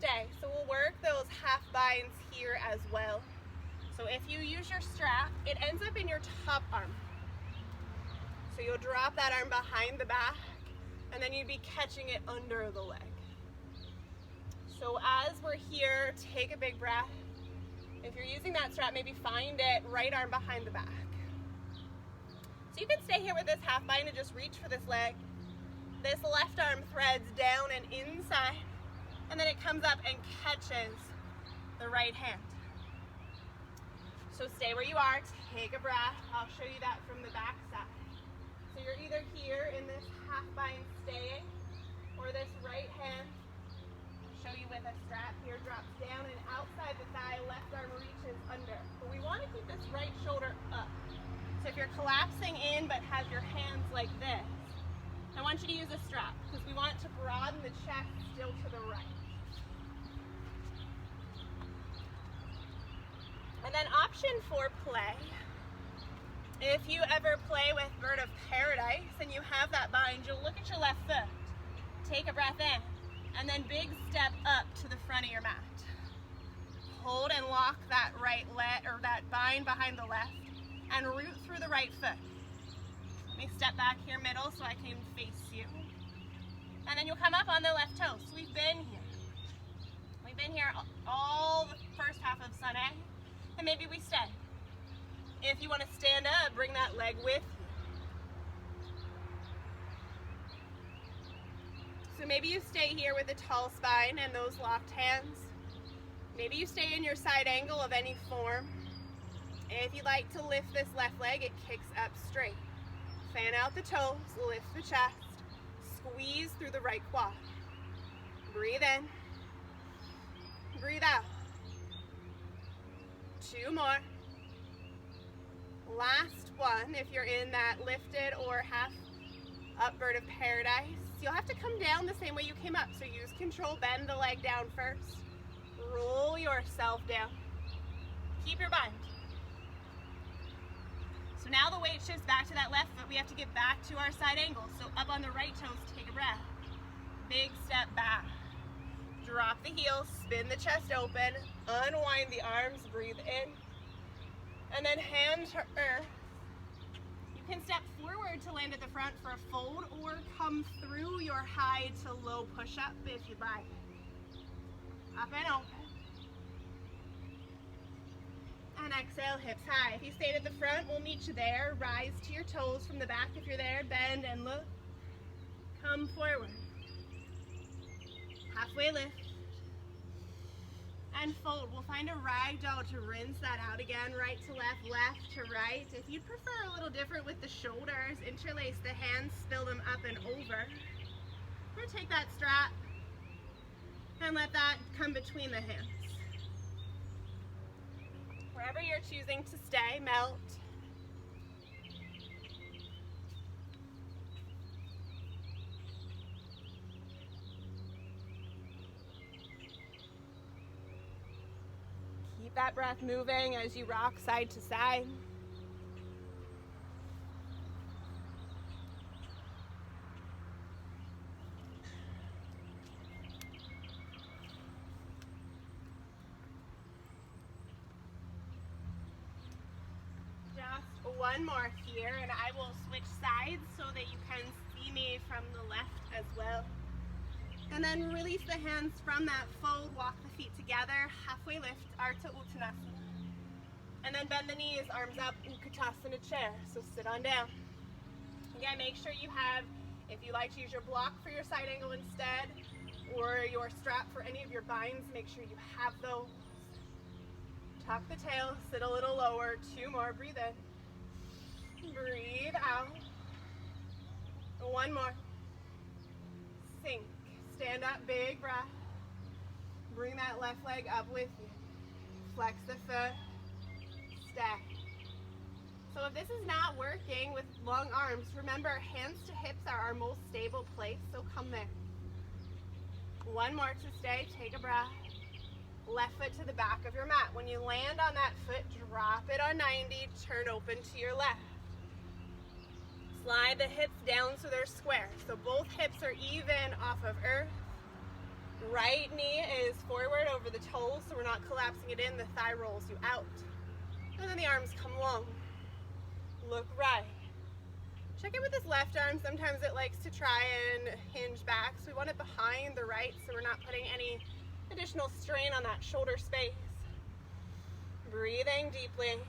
stay. So we'll work those half binds here as well. So if you use your strap, it ends up in your top arm. So you'll drop that arm behind the back, and then you'd be catching it under the leg. So as we're here, take a big breath. If you're using that strap, maybe find it right arm behind the back. So you can stay here with this half bind and just reach for this leg. This left arm threads down and inside, and then it comes up and catches the right hand. So stay where you are, take a breath. I'll show you that from the back side. So you're either here in this half bind staying, or this right hand, I'll show you with a strap here, drops down and outside the thigh, left arm reaches under. But we want to keep this right shoulder up. So if you're collapsing in but have your hands like this, I want you to use a strap because we want to broaden the chest still to the right. And then option for play. If you ever play with Bird of Paradise and you have that bind, you'll look at your left foot, take a breath in, and then big step up to the front of your mat. Hold and lock that right leg or that bind behind the left and root through the right foot. Let me step back here middle so I can face you. And then you'll come up on the left toe. So we've been here. We've been here all the first half of Sun A, and maybe we stay. If you want to stand up, bring that leg with you. So maybe you stay here with a tall spine and those locked hands. Maybe you stay in your side angle of any form. If you like to lift this left leg, it kicks up straight. Fan out the toes, lift the chest, squeeze through the right quad. Breathe in, breathe out. 2 more. Last one, if you're in that lifted or half up Bird of Paradise, you'll have to come down the same way you came up. So use control, bend the leg down first, roll yourself down. Keep your bind. So now the weight shifts back to that left foot. We have to get back to our side angle. So up on the right toes, take a breath. Big step back. Drop the heels, spin the chest open, unwind the arms, breathe in. And then hand to earth. You can step forward to land at the front for a fold or come through your high to low push-up if you'd like. Up and open. And exhale, hips high. If you stayed at the front, we'll meet you there. Rise to your toes from the back if you're there. Bend and look. Come forward. Halfway lift. And fold. We'll find a ragdoll to rinse that out again. Right to left, left to right. If you prefer a little different with the shoulders, interlace the hands, spill them up and over. Or take that strap and let that come between the hands. Wherever you're choosing to stay, melt. Keep that breath moving as you rock side to side. One more here, and I will switch sides so that you can see me from the left as well. And then release the hands from that fold, walk the feet together, halfway lift, Ardha Uttanasana. And then bend the knees, arms up, Utkatasana chair, so sit on down. Again, make sure you have, if you like to use your block for your side angle instead, or your strap for any of your binds, make sure you have those. Tuck the tail, sit a little lower, 2 more, breathe in. Breathe out. 1 more. Sink. Stand up, big breath. Bring that left leg up with you. Flex the foot. Stay. So if this is not working with long arms, remember hands to hips are our most stable place, so come there. 1 more to stay. Take a breath. Left foot to the back of your mat. When you land on that foot, drop it on 90, turn open to your left. Slide the hips down so they're square. So both hips are even off of earth. Right knee is forward over the toes, so we're not collapsing it in. The thigh rolls you out. And then the arms come long. Look right. Check in with this left arm. Sometimes it likes to try and hinge back, so we want it behind the right so we're not putting any additional strain on that shoulder space. Breathing deeply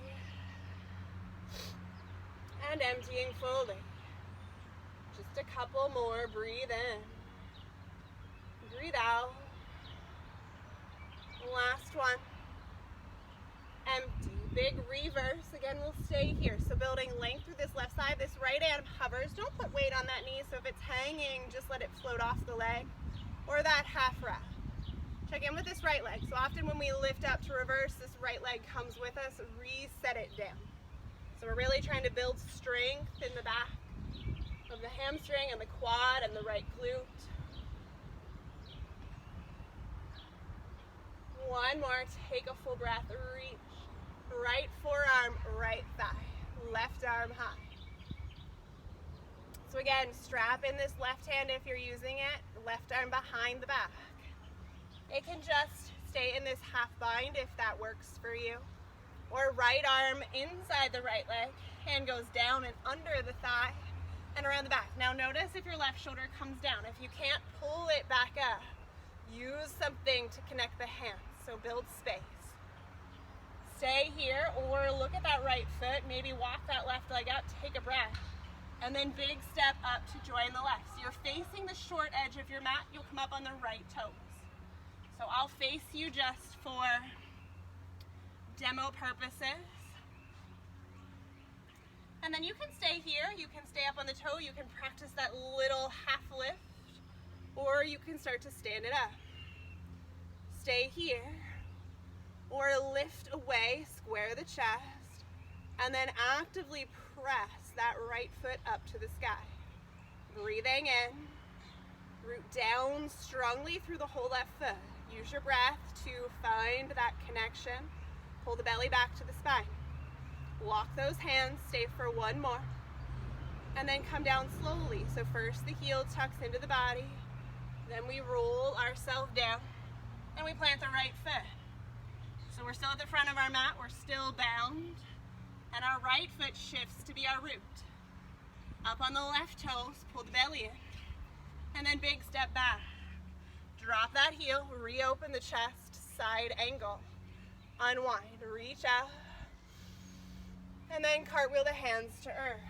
and emptying fully. Just a couple more. Breathe in. Breathe out. Last one. Empty. Big reverse. Again, we'll stay here. So building length through this left side. This right arm hovers. Don't put weight on that knee. So if it's hanging, just let it float off the leg. Or that half wrap. Check in with this right leg. So often when we lift up to reverse, this right leg comes with us. Reset it down. So we're really trying to build strength in the back of the hamstring and the quad and the right glute. One more. Take a full breath. Reach. Right forearm, right thigh. Left arm high. So again, strap in this left hand if you're using it. Left arm behind the back. It can just stay in this half bind if that works for you. Or right arm inside the right leg. Hand goes down and under the thigh and around the back. Now notice if your left shoulder comes down. If you can't pull it back up, use something to connect the hands. So build space. Stay here or look at that right foot. Maybe walk that left leg up, take a breath. And then big step up to join the left. So you're facing the short edge of your mat. You'll come up on the right toes. So I'll face you just for demo purposes. And then you can stay here. You can stay up on the toe. You can practice that little half lift. Or you can start to stand it up. Stay here. Or lift away, square the chest. And then actively press that right foot up to the sky. Breathing in. Root down strongly through the whole left foot. Use your breath to find that connection. Pull the belly back to the spine. Lock those hands, stay for one more. And then come down slowly. So first the heel tucks into the body. Then we roll ourselves down. And we plant the right foot. So we're still at the front of our mat. We're still bound. And our right foot shifts to be our root. Up on the left toes, pull the belly in. And then big step back. Drop that heel, reopen the chest, side angle. Unwind, reach out. And then cartwheel the hands to earth.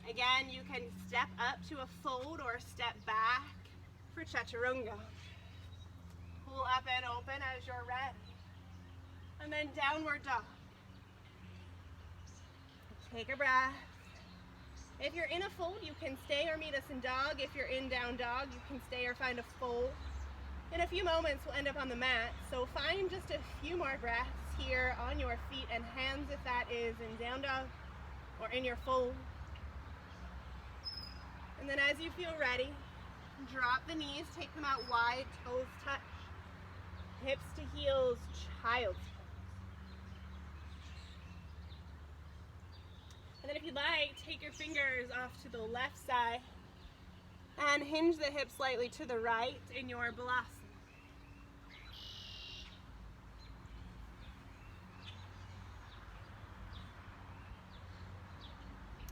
Again, you can step up to a fold or step back for chaturanga. Pull up and open as you're ready. And then downward dog. Take a breath. If you're in a fold, you can stay or meet us in dog. If you're in down dog, you can stay or find a fold. In a few moments, we'll end up on the mat. So find just a few more breaths here on your feet and hands if that is in down dog or in your fold. And then as you feel ready, drop the knees, take them out wide, toes touch. Hips to heels, child's pose. And then if you'd like, take your fingers off to the left side and hinge the hips slightly to the right in your balasana.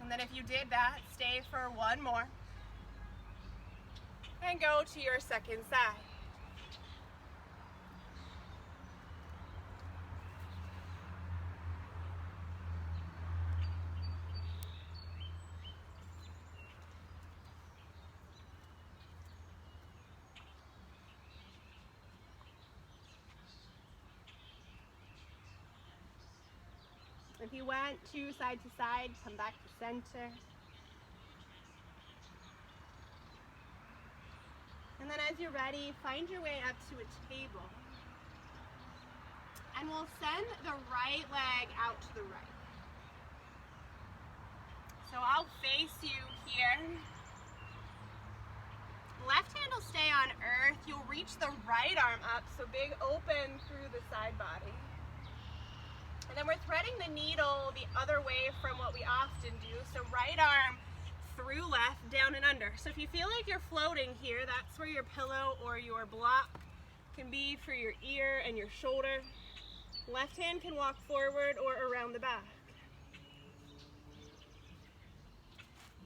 And then if you did that, stay for one more. And go to your second side. If you went to side, come back to center. And then as you're ready, find your way up to a table. And we'll send the right leg out to the right. So I'll face you here. Left hand will stay on earth. You'll reach the right arm up, so big open through the side body. And then we're threading the needle the other way from what we often do. So right arm through left, down and under. So if you feel like you're floating here, that's where your pillow or your block can be for your ear and your shoulder. Left hand can walk forward or around the back.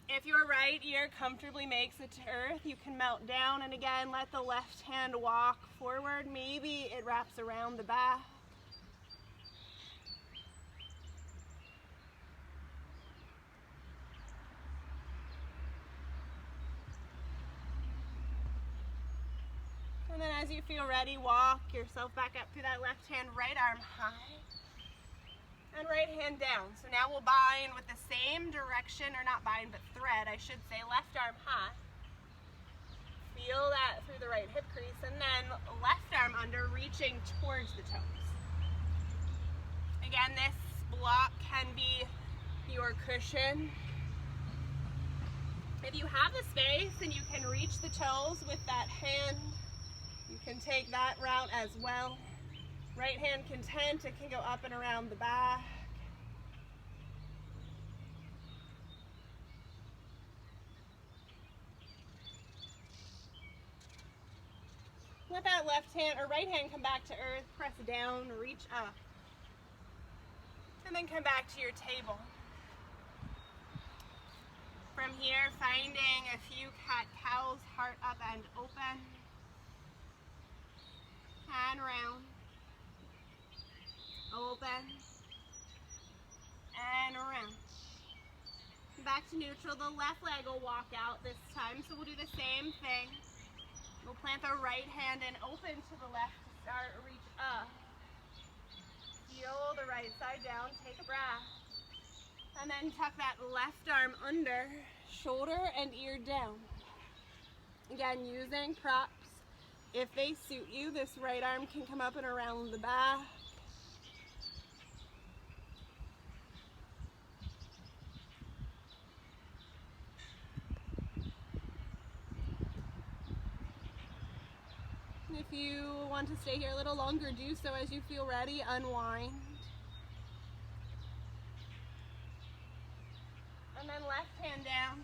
If your right ear comfortably makes it to earth, you can mount down and again let the left hand walk forward. Maybe it wraps around the back. And then as you feel ready, walk yourself back up through that left hand, right arm high. And right hand down. So now we'll bind with the same direction, or not bind, but thread, I should say, left arm high. Feel that through the right hip crease, and then left arm under, reaching towards the toes. Again, this block can be your cushion. If you have the space and you can reach the toes with that hand, you can take that route as well. Right hand content, it can go up and around the back. Let that left hand or right hand come back to earth, press down, reach up. And then come back to your table. From here, finding a few cat-cows, heart up and open. And round. Open. And around. Back to neutral. The left leg will walk out this time, so we'll do the same thing. We'll plant the right hand and open to the left to start, reach up. Feel the right side down, take a breath. And then tuck that left arm under, shoulder and ear down. Again, using props. If they suit you, this right arm can come up and around the back. If you want to stay here a little longer, do so as you feel ready. Unwind. And then left hand down,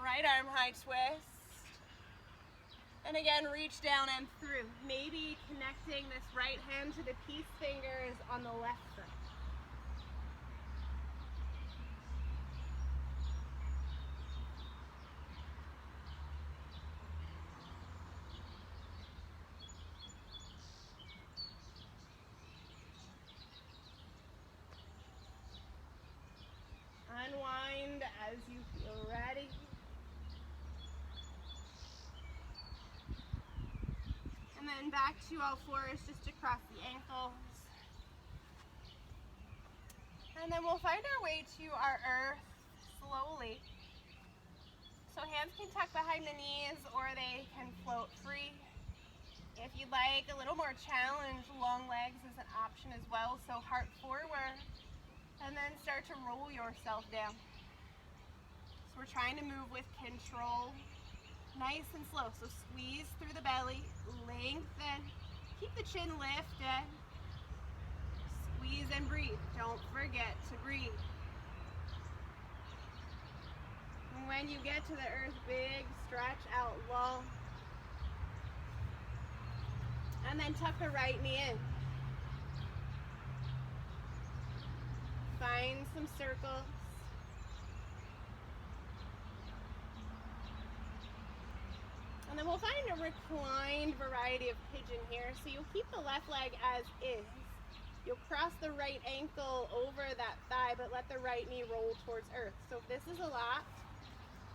right arm high twist. And again, reach down and through. Maybe connecting this right hand to the peace fingers on the left foot. Unwind as you feel ready. And then back to all fours, just across the ankles. And then we'll find our way to our earth slowly. So hands can tuck behind the knees or they can float free. If you'd like a little more challenge, long legs is an option as well. So heart forward. And then start to roll yourself down. So we're trying to move with control, nice and slow. So squeeze through the belly, lengthen, keep the chin lifted. Squeeze and breathe. Don't forget to breathe. And when you get to the earth, big stretch out long. And then tuck the right knee in. Find some circles. And then we'll find a reclined variety of pigeon here. So you'll keep the left leg as is. You'll cross the right ankle over that thigh, but let the right knee roll towards earth. So if this is a lot,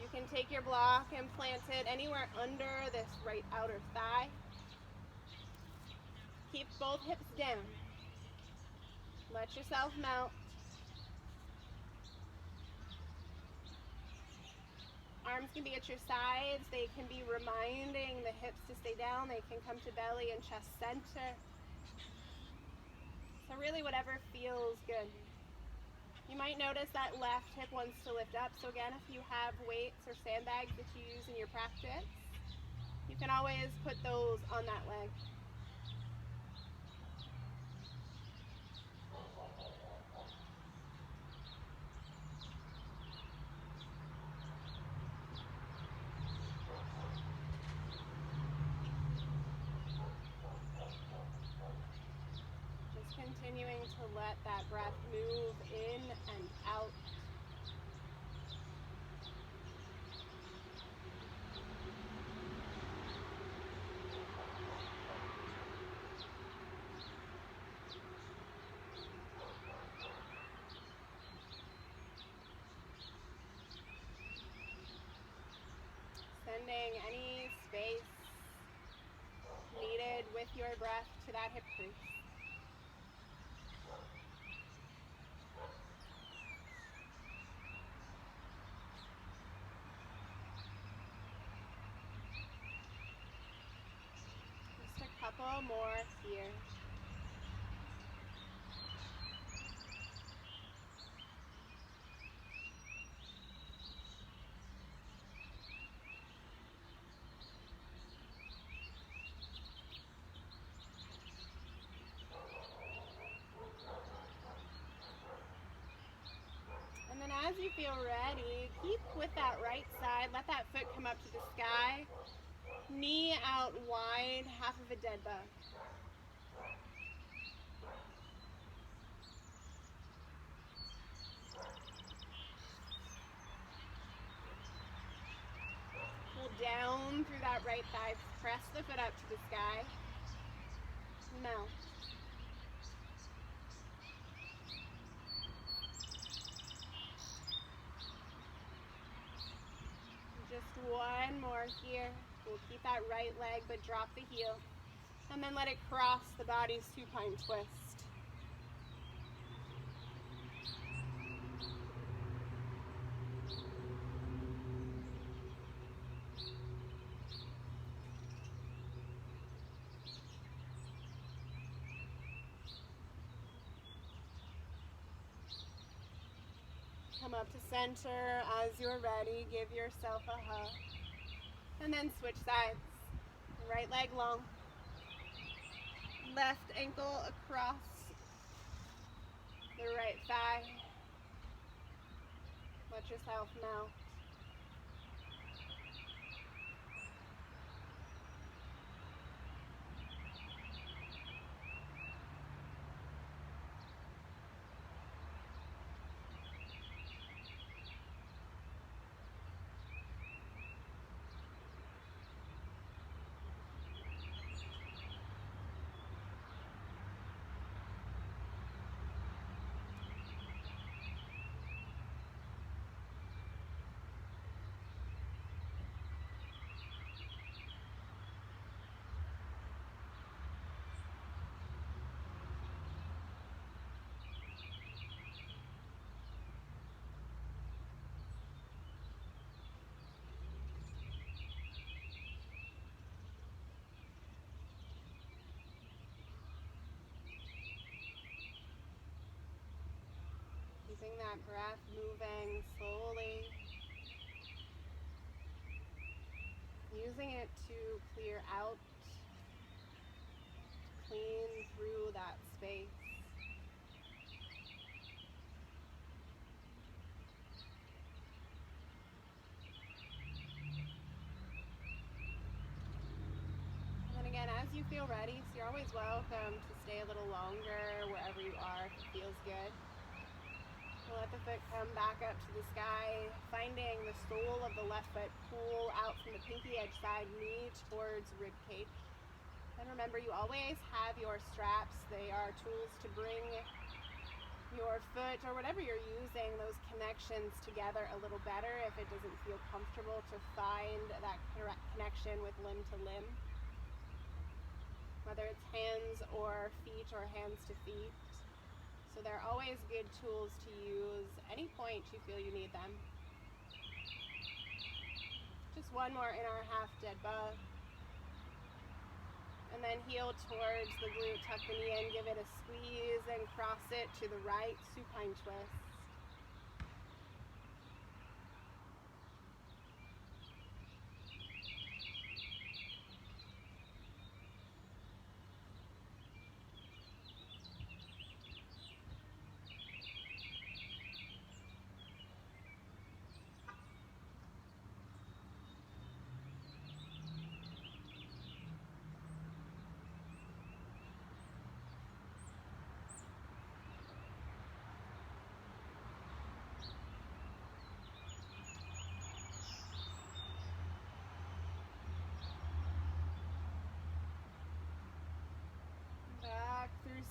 you can take your block and plant it anywhere under this right outer thigh. Keep both hips down. Let yourself mount. Arms can be at your sides. They can be reminding the hips to stay down. They can come to belly and chest center. So really whatever feels good. You might notice that left hip wants to lift up. So again, if you have weights or sandbags that you use in your practice, you can always put those on that leg. continuing to let that breath move in and out. Sending any space needed with your breath to that hip crease. Just a couple more here. And then as you feel ready, keep with that right side. Let that foot come up to the sky. Knee out wide, half of a dead bug. Pull down through that right thigh. Press the foot up to the sky. Melt. Just one more here. We'll keep that right leg, but drop the heel. And then let it cross the body's supine twist. Come up to center as you're ready. Give yourself a hug. And then switch sides. Right leg long. Left ankle across the right thigh. Let yourself melt. Keeping that breath moving slowly. Using it to clear out, to clean through that space. And then again, as you feel ready, so you're always welcome to stay a little longer wherever you are if it feels good. Let the foot come back up to the sky, finding the sole of the left foot pull out from the pinky edge side, knee towards rib cage. And remember, you always have your straps. They are tools to bring your foot or whatever you're using, those connections together a little better if it doesn't feel comfortable to find that correct connection with limb to limb. Whether it's hands or feet or hands to feet. So they're always good tools to use any point you feel you need them. Just one more in our half dead bug. And then heel towards the glute, tuck the knee in, give it a squeeze and cross it to the right, supine twist.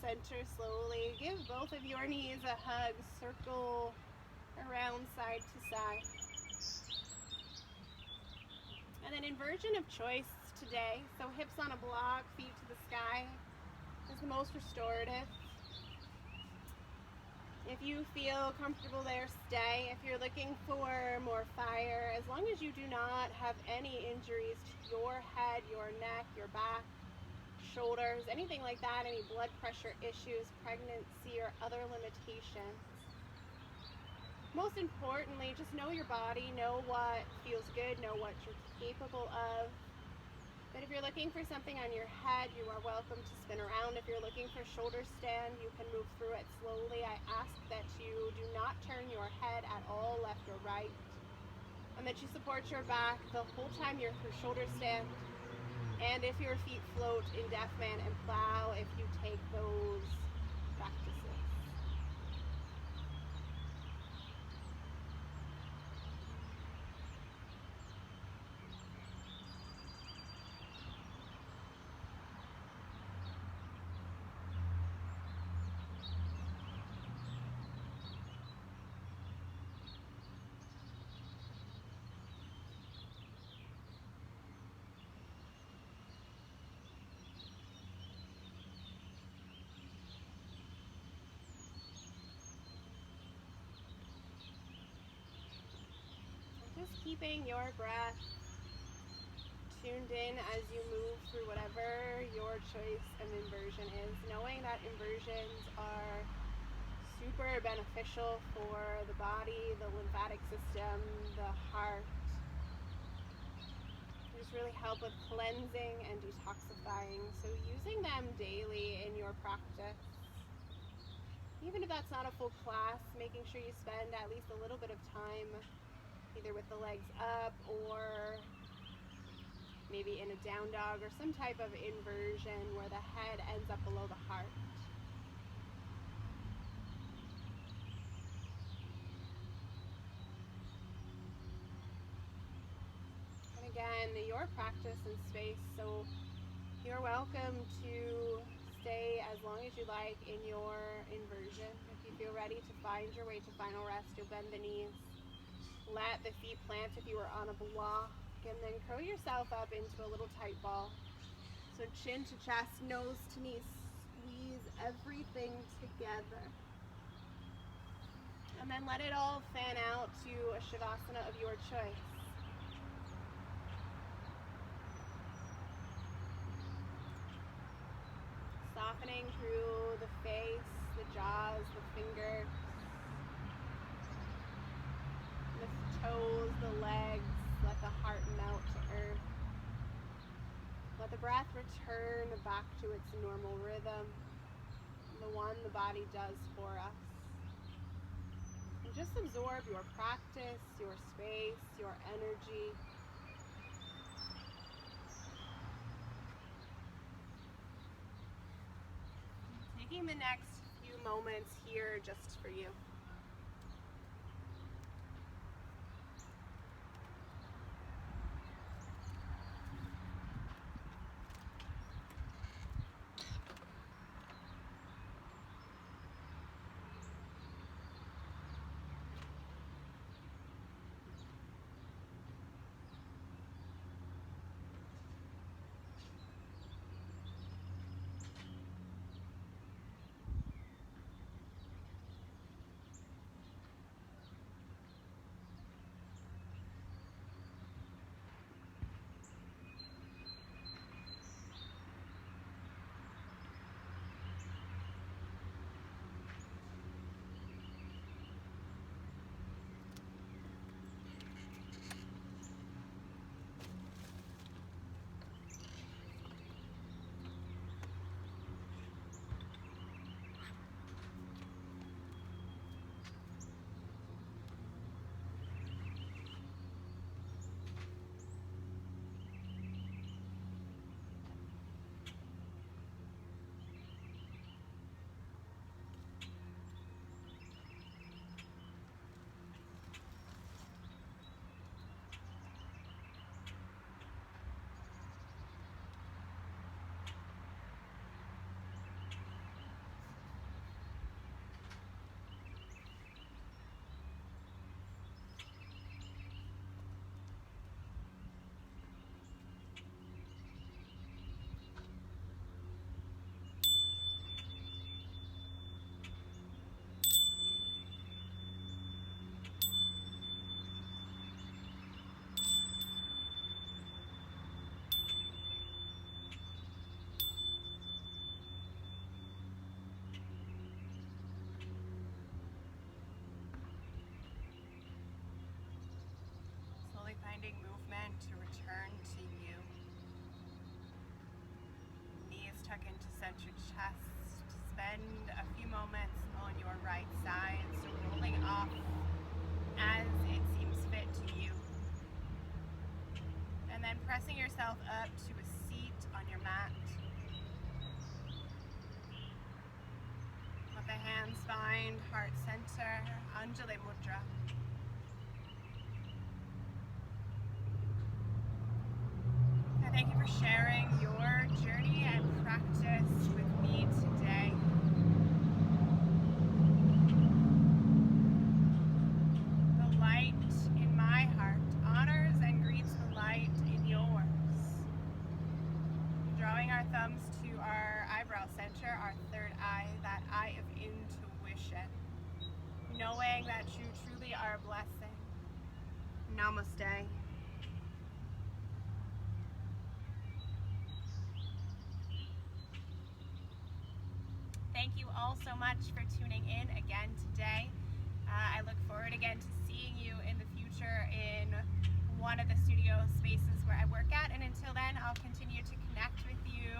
center slowly. Give both of your knees a hug. Circle around side to side. And then inversion of choice today. So hips on a block, feet to the sky is the most restorative. If you feel comfortable there, stay. If you're looking for more fire, as long as you do not have any injuries to your head, your neck, your back, shoulders, anything like that, any blood pressure issues, pregnancy, or other limitations. Most importantly, just know your body, know what feels good, know what you're capable of. But if you're looking for something on your head, you are welcome to spin around. If you're looking for shoulder stand, you can move through it slowly. I ask that you do not turn your head at all, left or right, and that you support your back the whole time you're through shoulder stand. And if your feet float in Deaf Man and Plow, if you take those practices. Just keeping your breath tuned in as you move through whatever your choice of inversion is, knowing that inversions are super beneficial for the body, the lymphatic system, the heart. They just really help with cleansing and detoxifying. So using them daily in your practice, even if that's not a full class, making sure you spend at least a little bit of time either with the legs up or maybe in a down dog or some type of inversion where the head ends up below the heart. And again, your practice and space, so you're welcome to stay as long as you like in your inversion. If you feel ready to find your way to final rest, you'll bend the knees. Let the feet plant if you are on a block, and then curl yourself up into a little tight ball. So chin to chest, nose to knee, squeeze everything together. And then let it all fan out to a Shavasana of your choice. Softening through the face, the jaws, the fingers, the toes, the legs. Let the heart melt to earth. Let the breath return back to its normal rhythm, the one the body does for us. And just absorb your practice, your space, your energy. Taking the next few moments here just for you. finding movement to return to you. Knees tuck into center chest. Spend a few moments on your right side, so rolling off as it seems fit to you. And then pressing yourself up to a seat on your mat. Let the hands find heart center, Anjali Mudra. And thank you for sharing your journey and practice with me today. The light in my heart honors and greets the light in yours. Drawing our thumbs to our eyebrow center, our third eye, that eye of intuition. Knowing that you truly are a blessing. Namaste. Thank you all so much for tuning in again today. I look forward again to seeing you in the future in one of the studio spaces where I work at. And until then, I'll continue to connect with you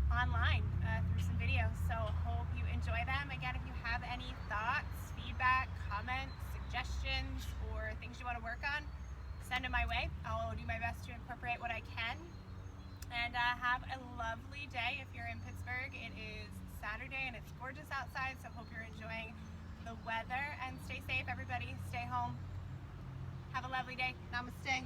online through some videos. So hope you enjoy them. Again, if you have any thoughts, feedback, comments, suggestions, or things you want to work on, send them my way. I'll do my best to incorporate what I can. And have a lovely day if you're in Pittsburgh. It is Saturday and it's gorgeous outside, so hope you're enjoying the weather. And stay safe, everybody. Stay home. Have a lovely day. Namaste.